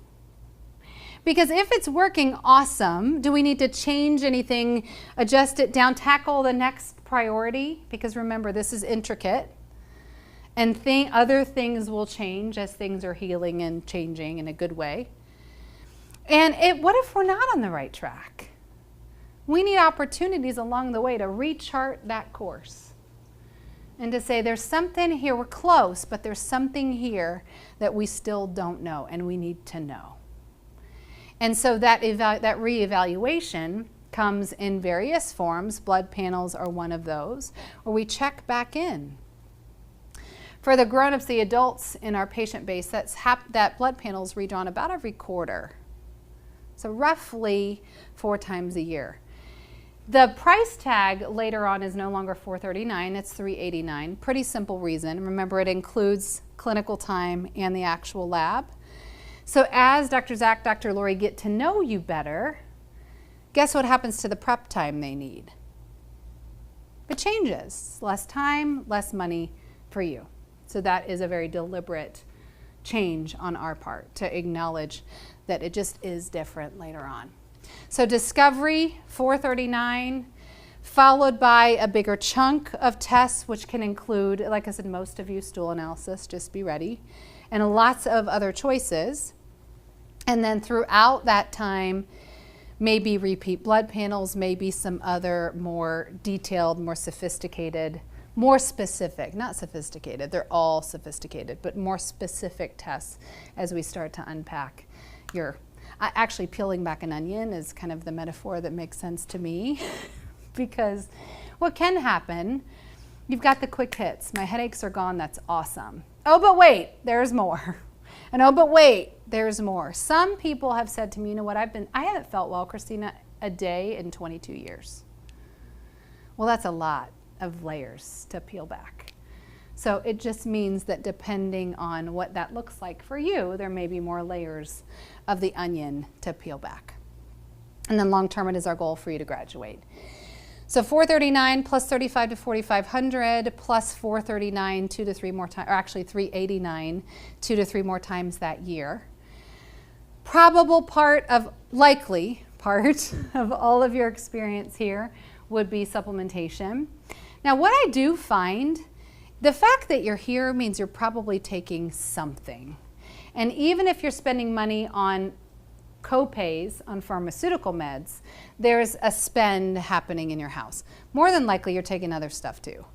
Because if it's working, awesome. Do we need to change anything, adjust it down, tackle the next priority? Because remember, this is intricate. And other things will change as things are healing and changing in a good way. And what if we're not on the right track? We need opportunities along the way to rechart that course. And to say there's something here, we're close, but there's something here that we still don't know and we need to know. And so that reevaluation comes in various forms. Blood panels are one of those, where we check back in. For the grown-ups, the adults in our patient base, that blood panel is redrawn about every quarter. So roughly 4 times a year. The price tag later on is no longer $439, it's $389. Pretty simple reason. Remember, it includes clinical time and the actual lab. So as Dr. Zach, Dr. Lori get to know you better, guess what happens to the prep time they need? It changes. Less time, less money for you. So that is a very deliberate change on our part to acknowledge that it just is different later on. So discovery, $439, followed by a bigger chunk of tests, which can include, like I said, most of you, stool analysis, just be ready, and lots of other choices. And then throughout that time, maybe repeat blood panels, maybe some other more detailed, more sophisticated, more specific, not sophisticated, they're all sophisticated, but more specific tests as we start to unpack actually peeling back an onion is kind of the metaphor that makes sense to me because what can happen, you've got the quick hits, my headaches are gone, that's awesome. Oh, but wait, there's more. And oh, but wait, there's more. Some people have said to me, you know what, I haven't felt well, Christina, a day in 22 years. Well, that's a lot of layers to peel back. So it just means that depending on what that looks like for you, there may be more layers of the onion to peel back. And then long term, it is our goal for you to graduate. So $439 plus $35 to $4,500 plus $439 2 to 3 more times, or actually $389 2 to 3 more times that year. Likely part of all of your experience here would be supplementation. Now what I do find, the fact that you're here means you're probably taking something. And even if you're spending money on co-pays on pharmaceutical meds, there's a spend happening in your house. More than likely, you're taking other stuff too.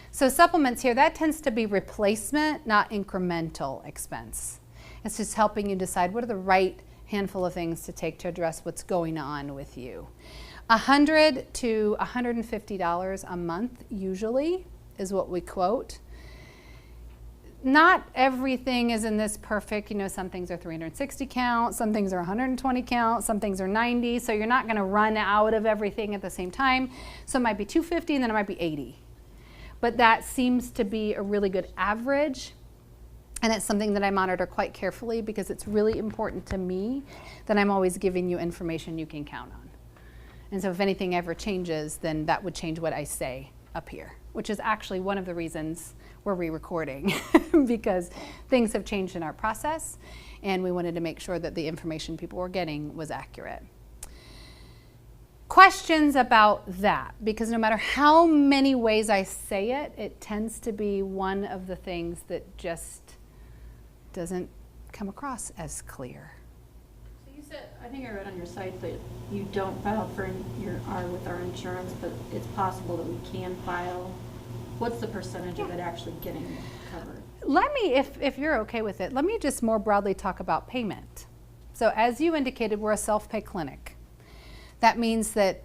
So supplements here, that tends to be replacement, not incremental expense. It's just helping you decide what are the right handful of things to take to address what's going on with you. $100 to $150 a month usually is what we quote. Not everything is in this perfect, some things are 360 count, some things are 120 count, some things are 90, so you're not gonna run out of everything at the same time. So it might be 250 and then it might be 80. But that seems to be a really good average, and it's something that I monitor quite carefully because it's really important to me that I'm always giving you information you can count on. And so if anything ever changes, then that would change what I say up here, which is actually one of the reasons we're re-recording because things have changed in our process and we wanted to make sure that the information people were getting was accurate. Questions about that, because no matter how many ways I say it, it tends to be one of the things that just doesn't come across as clear. So you said, I think I read on your site that you don't file for with our insurance, but it's possible that we can file. What's the percentage of it actually getting covered? Let me, if you're okay with it, let me just more broadly talk about payment. So as you indicated, we're a self-pay clinic. That means that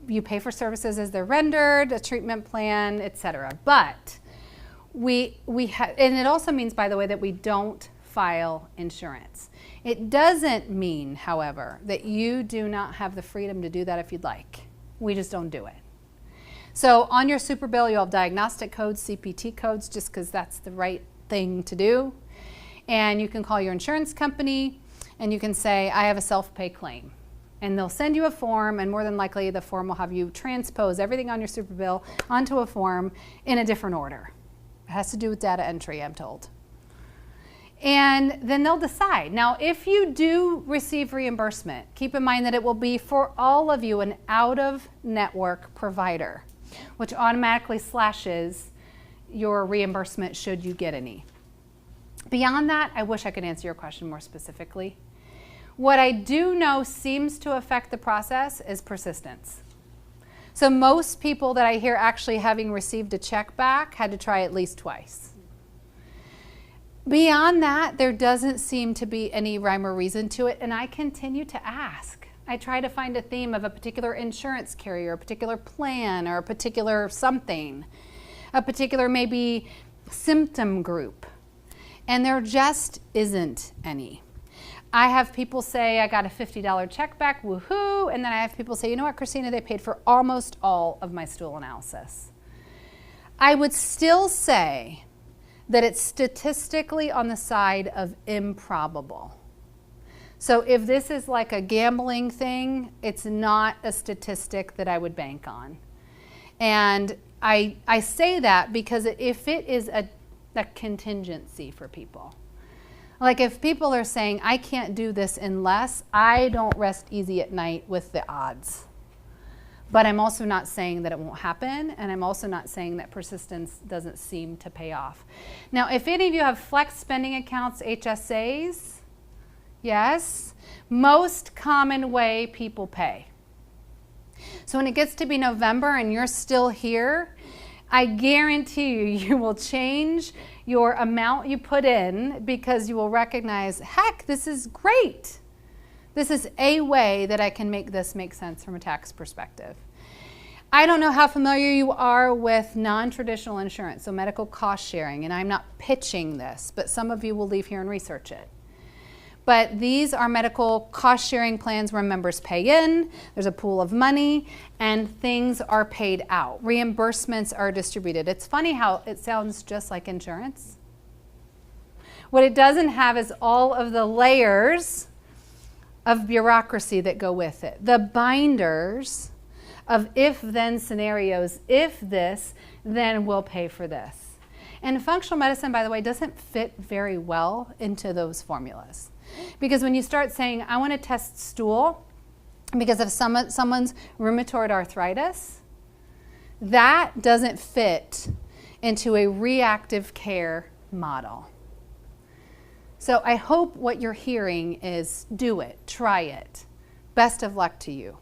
you pay for services as they're rendered, a treatment plan, etc. But we have, and it also means, by the way, that we don't file insurance. It doesn't mean, however, that you do not have the freedom to do that if you'd like. We just don't do it. So on your super bill, you'll have diagnostic codes, CPT codes, just because that's the right thing to do. And you can call your insurance company and you can say, I have a self-pay claim. And they'll send you a form, and more than likely the form will have you transpose everything on your super bill onto a form in a different order. It has to do with data entry, I'm told. And then they'll decide. Now, if you do receive reimbursement, keep in mind that it will be for all of you an out-of-network provider, which automatically slashes your reimbursement should you get any. Beyond that, I wish I could answer your question more specifically. What I do know seems to affect the process is persistence. So most people that I hear actually having received a check back had to try at least twice. Beyond that, there doesn't seem to be any rhyme or reason to it, and I continue to ask. I try to find a theme of a particular insurance carrier, a particular plan, or a particular something, a particular maybe symptom group, and there just isn't any. I have people say, I got a $50 check back, woohoo, and then I have people say, you know what, Christina, they paid for almost all of my stool analysis. I would still say that it's statistically on the side of improbable. So if this is like a gambling thing, it's not a statistic that I would bank on. And I say that because if it is a contingency for people, like if people are saying, I can't do this unless, I don't rest easy at night with the odds. But I'm also not saying that it won't happen, and I'm also not saying that persistence doesn't seem to pay off. Now, if any of you have flex spending accounts, HSAs, yes, most common way people pay. So when it gets to be November and you're still here, I guarantee you will change your amount you put in because you will recognize, heck, this is great. This is a way that I can make this make sense from a tax perspective. I don't know how familiar you are with non-traditional insurance, so medical cost sharing, and I'm not pitching this, but some of you will leave here and research it. But these are medical cost sharing plans where members pay in, there's a pool of money, and things are paid out. Reimbursements are distributed. It's funny how it sounds just like insurance. What it doesn't have is all of the layers of bureaucracy that go with it. The binders of if-then scenarios. If this, then we'll pay for this. And functional medicine, by the way, doesn't fit very well into those formulas. Because when you start saying, I want to test stool because of someone's rheumatoid arthritis, that doesn't fit into a reactive care model. So I hope what you're hearing is do it, try it. Best of luck to you.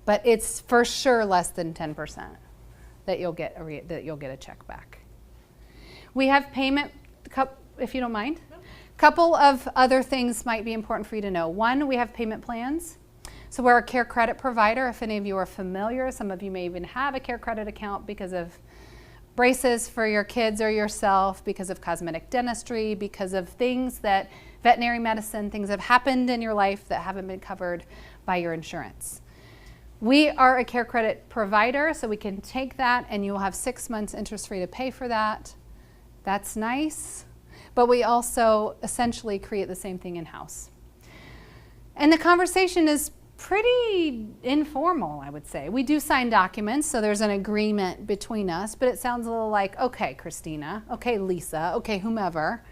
But it's for sure less than 10% that you'll get a check back. We have payment, if you don't mind. Couple of other things might be important for you to know. One, we have payment plans. So we're a care credit provider. If any of you are familiar, some of you may even have a care credit account because of braces for your kids or yourself, because of cosmetic dentistry, because of things that veterinary medicine, things have happened in your life that haven't been covered by your insurance. We are a care credit provider, so we can take that and you will have 6 months interest-free to pay for that. That's nice. But we also essentially create the same thing in-house. And the conversation is pretty informal, I would say. We do sign documents, so there's an agreement between us, but it sounds a little like, okay, Christina, okay, Lisa, okay, whomever.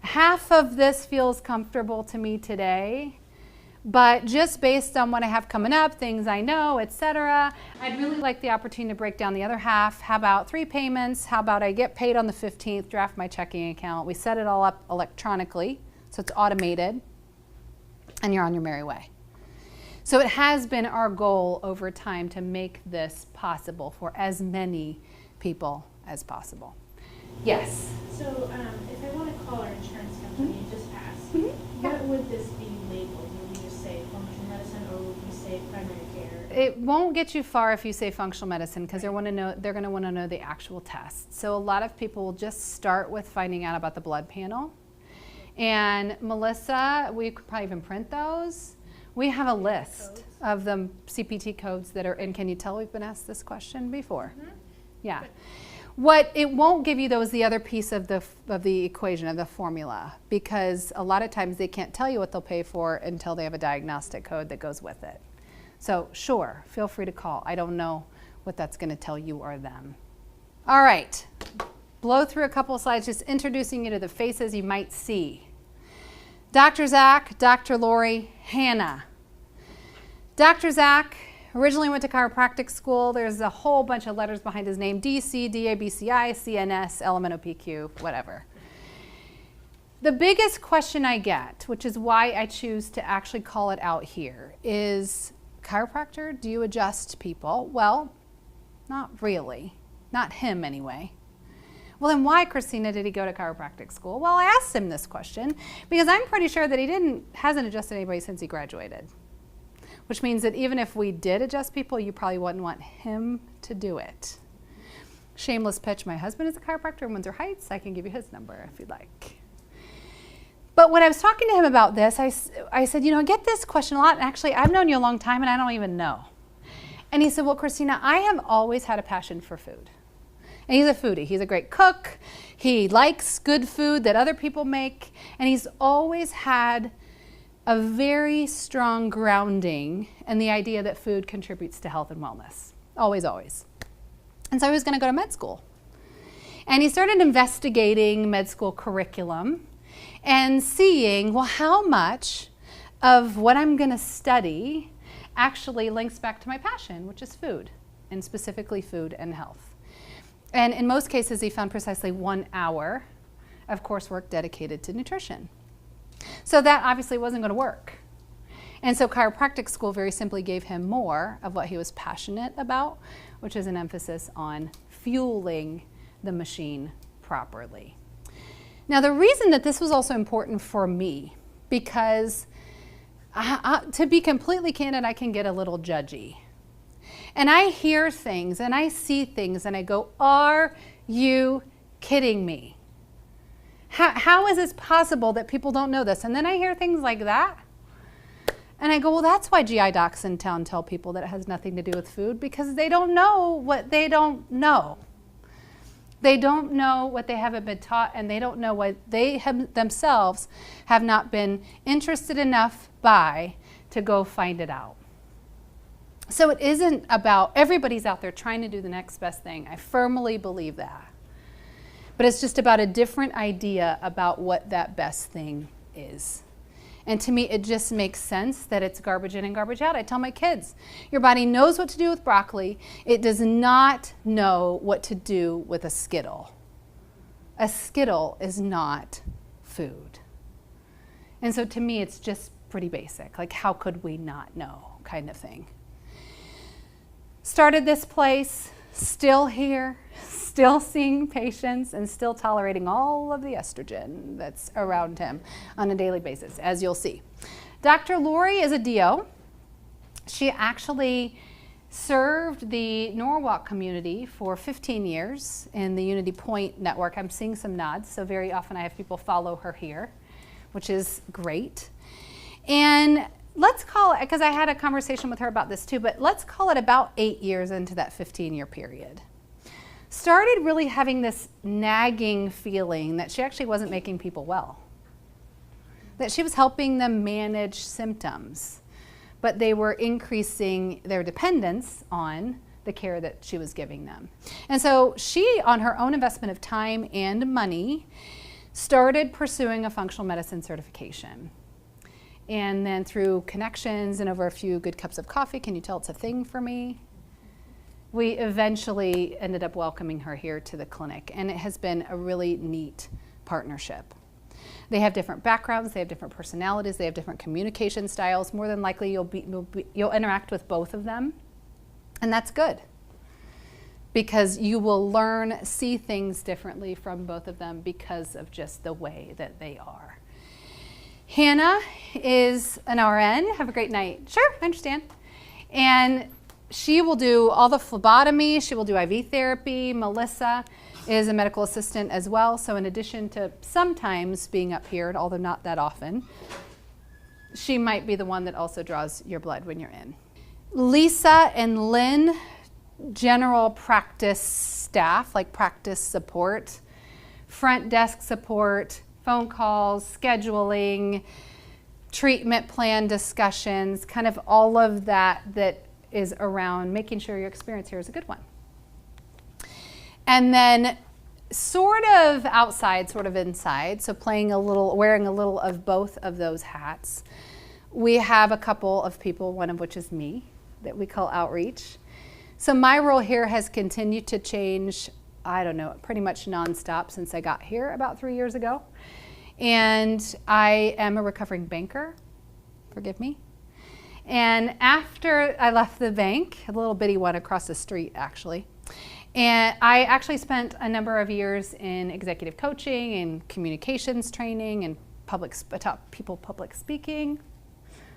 Half of this feels comfortable to me today, but just based on what I have coming up, things I know, etc., I'd really like the opportunity to break down the other half. How about 3 payments? How about I get paid on the 15th, draft my checking account. We set it all up electronically, so it's automated, and you're on your merry way. So it has been our goal over time to make this possible for as many people as possible. Yes? So if I want to call our insurance company and just ask, Yeah. what would this be labeled? Would you just say functional medicine or would you say primary care? It won't get you far if you say functional medicine because they're going to want to know the actual test. So a lot of people will just start with finding out about the blood panel. And Melissa, we could probably even print those. We have a list of the CPT codes that are in. Can you tell we've been asked this question before? Yeah. What it won't give you though is the other piece of the equation, of the formula, because a lot of times they can't tell you what they'll pay for until they have a diagnostic code that goes with it. So sure, feel free to call. I don't know what that's going to tell you or them. All right, blow through a couple of slides, just introducing you to the faces you might see. Dr. Zach, Dr. Lori, Hannah. Dr. Zach originally went to chiropractic school. There's a whole bunch of letters behind his name: DC, DABCI, CNS, LMNOPQ, whatever. The biggest question I get, which is why I choose to actually call it out here, is, chiropractor, do you adjust people? Well, not really. Not him anyway. Well, then why, Christina, did he go to chiropractic school? Well, I asked him this question because I'm pretty sure that he hasn't adjusted anybody since he graduated. Which means that even if we did adjust people, you probably wouldn't want him to do it. Shameless pitch, my husband is a chiropractor in Windsor Heights. I can give you his number if you'd like. But when I was talking to him about this, I said, I get this question a lot. And actually, I've known you a long time and I don't even know. And he said, well, Christina, I have always had a passion for food. And he's a foodie. He's a great cook. He likes good food that other people make. And he's always had a very strong grounding in the idea that food contributes to health and wellness. Always, always. And so he was going to go to med school. And he started investigating med school curriculum and seeing, well, how much of what I'm going to study actually links back to my passion, which is food, and specifically food and health. And in most cases, he found precisely 1 hour of coursework dedicated to nutrition. So that obviously wasn't going to work. And so chiropractic school very simply gave him more of what he was passionate about, which is an emphasis on fueling the machine properly. Now, the reason that this was also important for me, because to be completely candid, I can get a little judgy. And I hear things and I see things and I go, are you kidding me? How is this possible that people don't know this? And then I hear things like that. And I go, well, that's why GI docs in town tell people that it has nothing to do with food, because they don't know what they don't know. They don't know what they haven't been taught, and they don't know what they themselves have not been interested enough by to go find it out. So it isn't about, everybody's out there trying to do the next best thing. I firmly believe that. But it's just about a different idea about what that best thing is. And to me, it just makes sense that it's garbage in and garbage out. I tell my kids, your body knows what to do with broccoli. It does not know what to do with a Skittle. A Skittle is not food. And so to me, it's just pretty basic. Like, how could we not know, kind of thing. Started this place, still here, still seeing patients, and still tolerating all of the estrogen that's around him on a daily basis, as you'll see. Dr. Lori is a DO. She actually served the Norwalk community for 15 years in the Unity Point network. I'm seeing some nods, so very often I have people follow her here, which is great. And let's call it, because I had a conversation with her about this too, but let's call it about 8 years into that 15-year period. Started really having this nagging feeling that she actually wasn't making people well. That she was helping them manage symptoms, but they were increasing their dependence on the care that she was giving them. And so she, on her own investment of time and money, started pursuing a functional medicine certification. And then through connections and over a few good cups of coffee, can you tell it's a thing for me? We eventually ended up welcoming her here to the clinic, and it has been a really neat partnership. They have different backgrounds, they have different personalities, they have different communication styles. More than likely you'll interact with both of them, and that's good because you will see things differently from both of them because of just the way that they are. Hannah is an RN. Have a great night. Sure, I understand. And she will do all the phlebotomy. She will do IV therapy. Melissa is a medical assistant as well. So in addition to sometimes being up here, although not that often, she might be the one that also draws your blood when you're in. Lisa and Lynn, general practice staff, like practice support, front desk support, phone calls, scheduling, treatment plan discussions, kind of all of that is around making sure your experience here is a good one. And then sort of outside, sort of inside, so wearing a little of both of those hats, we have a couple of people, one of which is me, that we call outreach. So my role here has continued to change, I don't know, pretty much nonstop since I got here about 3 years ago. And I am a recovering banker, forgive me. And after I left the bank, a little bitty one across the street actually, and I actually spent a number of years in executive coaching and communications training and taught people public speaking.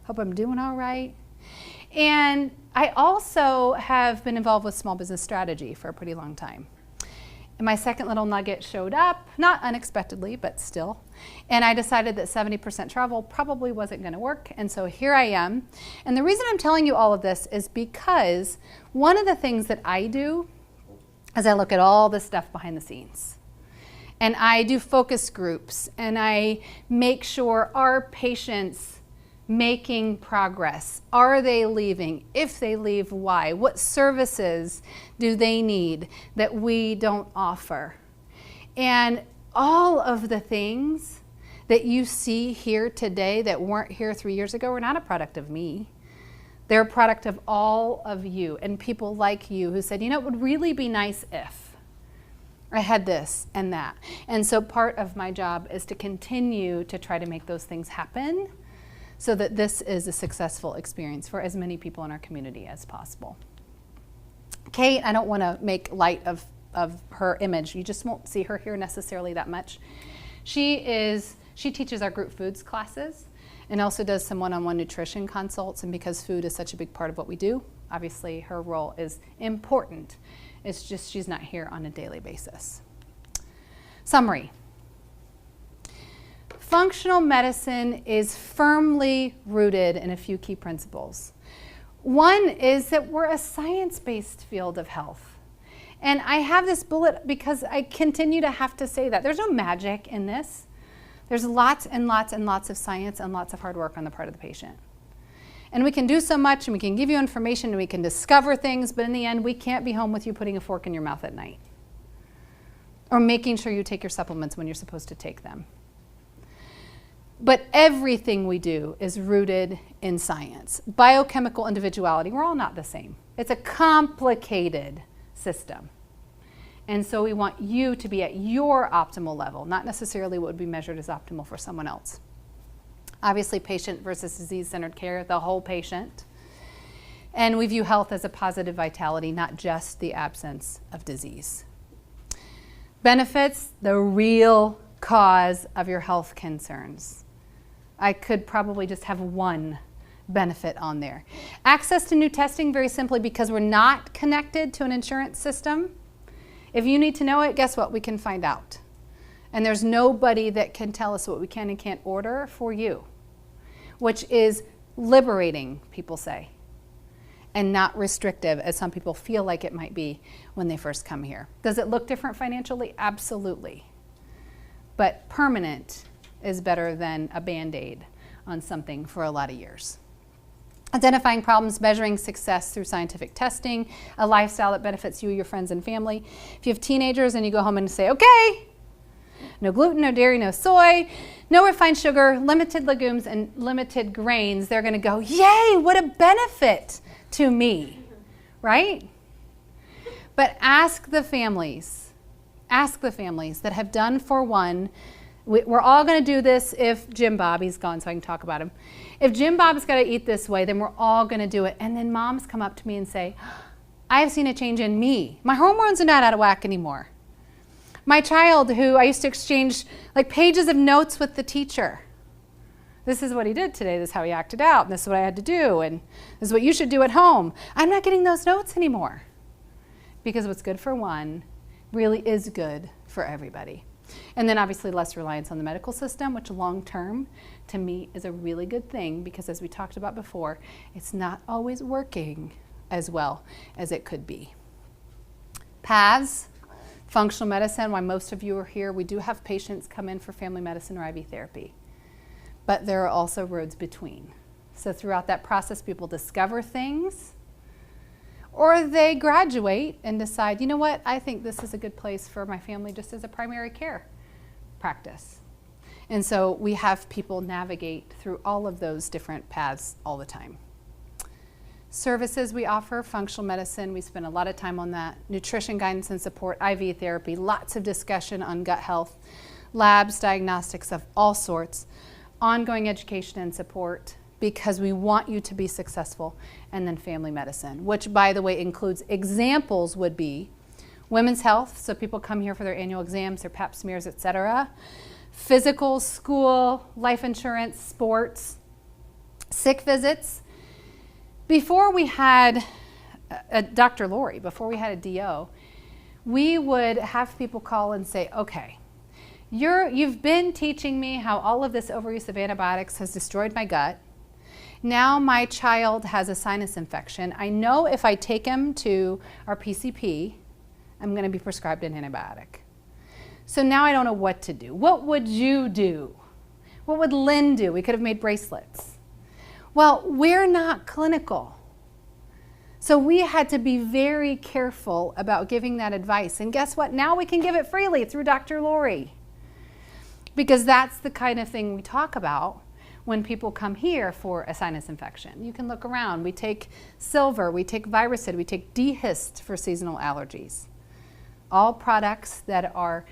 Hope I'm doing all right. And I also have been involved with small business strategy for a pretty long time. And my second little nugget showed up, not unexpectedly, but still. And I decided that 70% travel probably wasn't going to work. And so here I am. And the reason I'm telling you all of this is because one of the things that I do is I look at all the stuff behind the scenes. And I do focus groups, and I make sure our patients making progress. Are they leaving? If they leave, why? What services do they need that we don't offer? And all of the things that you see here today that weren't here 3 years ago are not a product of me. They're a product of all of you and people like you who said, you know, it would really be nice if I had this and that. And so part of my job is to continue to try to make those things happen so that this is a successful experience for as many people in our community as possible. Kate, I don't want to make light of her image. You just won't see her here necessarily that much. She teaches our group foods classes and also does some one-on-one nutrition consults. And because food is such a big part of what we do, obviously her role is important. It's just she's not here on a daily basis. Summary. Functional medicine is firmly rooted in a few key principles. One is that we're a science-based field of health. And I have this bullet because I continue to have to say that. There's no magic in this. There's lots and lots and lots of science and lots of hard work on the part of the patient. And we can do so much, and we can give you information, and we can discover things, but in the end, we can't be home with you putting a fork in your mouth at night or making sure you take your supplements when you're supposed to take them. But everything we do is rooted in science. Biochemical individuality, we're all not the same. It's a complicated system. And so we want you to be at your optimal level, not necessarily what would be measured as optimal for someone else. Obviously, patient versus disease-centered care, the whole patient. And we view health as a positive vitality, not just the absence of disease. Benefits, the real cause of your health concerns. I could probably just have one benefit on there. Access to new testing, very simply because we're not connected to an insurance system. If you need to know it, guess what? We can find out. And there's nobody that can tell us what we can and can't order for you, which is liberating, people say, and not restrictive, as some people feel like it might be when they first come here. Does it look different financially? Absolutely. But permanent is better than a Band-Aid on something for a lot of years. Identifying problems, measuring success through scientific testing, a lifestyle that benefits you, your friends, and family. If you have teenagers and you go home and say, okay, no gluten, no dairy, no soy, no refined sugar, limited legumes, and limited grains, they're going to go, yay, what a benefit to me, right? But ask the families that have done for one. We're all going to do this if Jim Bob, he's gone so I can talk about him. If Jim Bob's got to eat this way, then we're all going to do it. And then moms come up to me and say, I've seen a change in me. My hormones are not out of whack anymore. My child, who I used to exchange like pages of notes with the teacher. This is what he did today. This is how he acted out. And this is what I had to do. And this is what you should do at home. I'm not getting those notes anymore. Because what's good for one really is good for everybody. And then obviously less reliance on the medical system, which long term to me is a really good thing, because as we talked about before, it's not always working as well as it could be. Paths, functional medicine, why most of you are here, we do have patients come in for family medicine or IV therapy. But there are also roads between. So throughout that process, people discover things, or they graduate and decide, you know what, I think this is a good place for my family just as a primary care practice. And so we have people navigate through all of those different paths all the time. Services we offer, functional medicine, we spend a lot of time on that. Nutrition guidance and support, IV therapy, lots of discussion on gut health, labs, diagnostics of all sorts, ongoing education and support, because we want you to be successful, and then family medicine, which by the way includes examples would be women's health, so people come here for their annual exams, their pap smears, etc. Physical, school, life insurance, sports, sick visits. Before we had Dr. Lori, before we had a DO, we would have people call and say, okay, you've been teaching me how all of this overuse of antibiotics has destroyed my gut. Now my child has a sinus infection. I know if I take him to our PCP, I'm going to be prescribed an antibiotic. So now I don't know what to do. What would you do? What would Lynn do? We could have made bracelets. Well, we're not clinical. So we had to be very careful about giving that advice. And guess what? Now we can give it freely through Dr. Lori. Because that's the kind of thing we talk about when people come here for a sinus infection. You can look around. We take silver, we take Viracid, we take Dehist for seasonal allergies. All products that are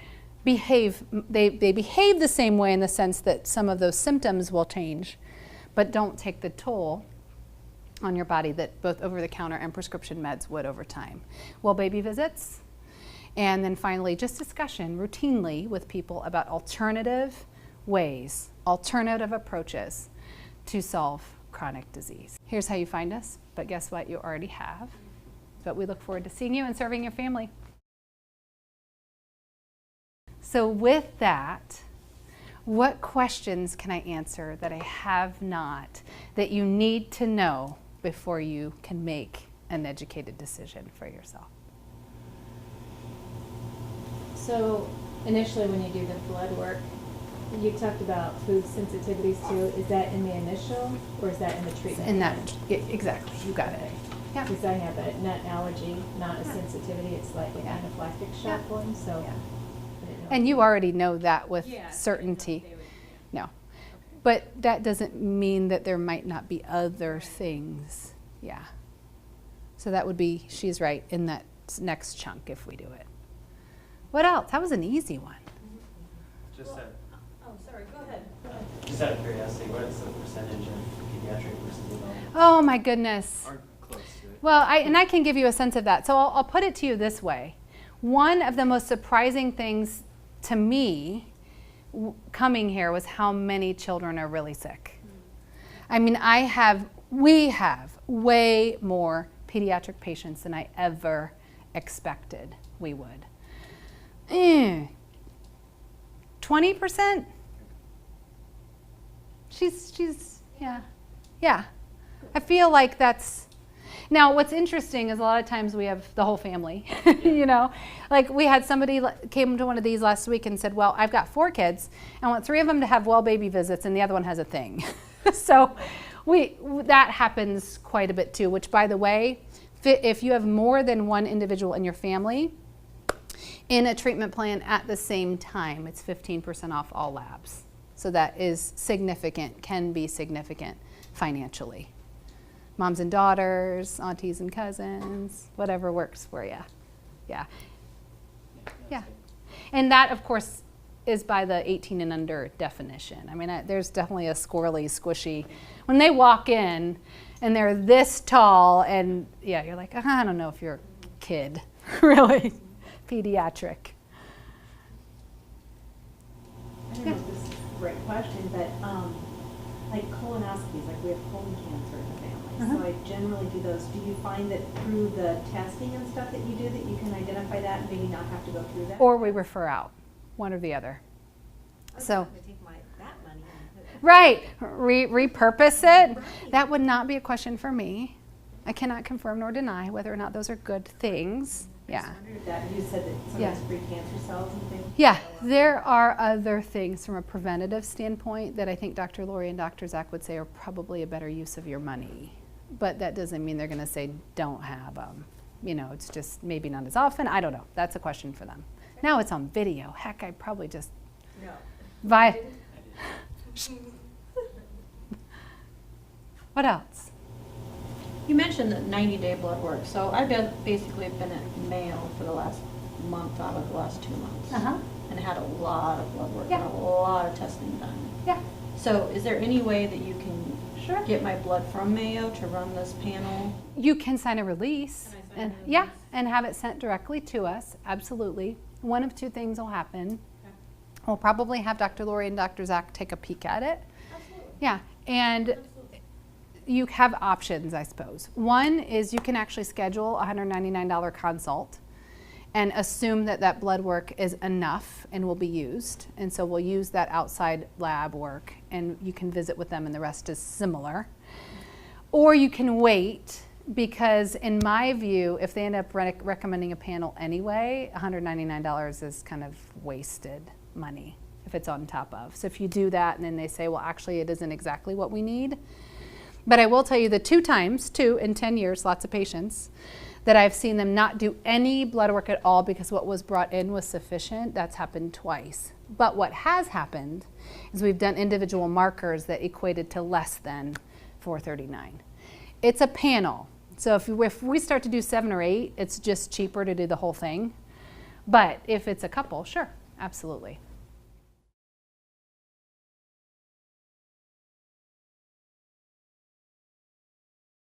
behave the same way in the sense that some of those symptoms will change, but don't take the toll on your body that both over-the-counter and prescription meds would over time. Well baby visits, and then finally just discussion routinely with people about alternative ways, alternative approaches to solve chronic disease. Here's how you find us, but guess what? You already have. But we look forward to seeing you and serving your family. So with that, what questions can I answer that I have not, that you need to know before you can make an educated decision for yourself? So initially when you do the blood work, you talked about food sensitivities too. Is that in the initial or is that in the treatment? In that, exactly, you got it. Yeah. Because I have a nut allergy, not a sensitivity. It's like an anaphylactic shock one. So. Yeah. I didn't know. And you already know that with Yeah, certainty. they would- No. Okay. But that doesn't mean that there might not be other things. Yeah. So that would be, she's right, in that next chunk if we do it. What else? That was an easy one. Just out, Oh, sorry, go ahead. just out of curiosity, what is the percentage of pediatric versus adult? Oh my goodness. Or close to it? Well, I can give you a sense of that. So I'll put it to you this way. One of the most surprising things to me coming here was how many children are really sick. I mean, we have way more pediatric patients than I ever expected we would. 20%? She's yeah. I feel like that's, now what's interesting is a lot of times we have the whole family, you know, like we had somebody came to one of these last week and said, well, I've got 4 kids, I want 3 of them to have well baby visits and the other one has a thing. So That happens quite a bit too, which by the way, if you have more than one individual in your family in a treatment plan at the same time, it's 15% off all labs. So that is significant, can be significant financially. Moms and daughters, aunties and cousins, whatever works for you. Yeah. Yeah. And that, of course, is by the 18 and under definition. I mean, there's definitely a squirrely, squishy. When they walk in and they're this tall and, yeah, you're like, I don't know if you're a kid, really, pediatric. I don't know if this is the right question, but like colonoscopies, like we have colon cancer in the family. So I generally do those. Do you find that through the testing and stuff that you do that you can identify that and maybe not have to go through that? Or we refer out, one or the other. So, to take that money and right, repurpose it. That would not be a question for me. I cannot confirm nor deny whether or not those are good things. Yeah. I wondered that you said that Yeah. sometimes pre-cancer cells and things. Yeah, there are other things from a preventative standpoint that I think Dr. Lori and Dr. Zach would say are probably a better use of your money. But that doesn't mean they're going to say don't have them. You know, it's just maybe not as often. I don't know. That's a question for them. Now it's on video. Heck, I probably just What else? You mentioned the 90-day blood work, so I've basically been at Mayo for the last month out of the last 2 months. And had a lot of blood work Yeah. and a lot of testing done. Yeah. So is there any way that you can Sure. get my blood from Mayo to run this panel? You can sign a release. Can I sign And, a yeah, release? and have it sent directly to us. Absolutely. One of two things will happen. We'll probably have Dr. Lori and Dr. Zach take a peek at it. Absolutely. Yeah, and you have options, I suppose. One is you can actually schedule a $199 consult and assume that that blood work is enough and will be used. And so we'll use that outside lab work and you can visit with them and the rest is similar. Or you can wait because in my view, if they end up recommending a panel anyway, $199 is kind of wasted money if it's on top of. So if you do that and then they say, well, actually it isn't exactly what we need. But I will tell you the 2 times, 2 in 10 years, lots of patients, that I've seen them not do any blood work at all because what was brought in was sufficient. That's happened twice. But what has happened is we've done individual markers that equated to less than 439. It's a panel. So if we start to do 7 or 8, it's just cheaper to do the whole thing. But if it's a couple, sure, absolutely.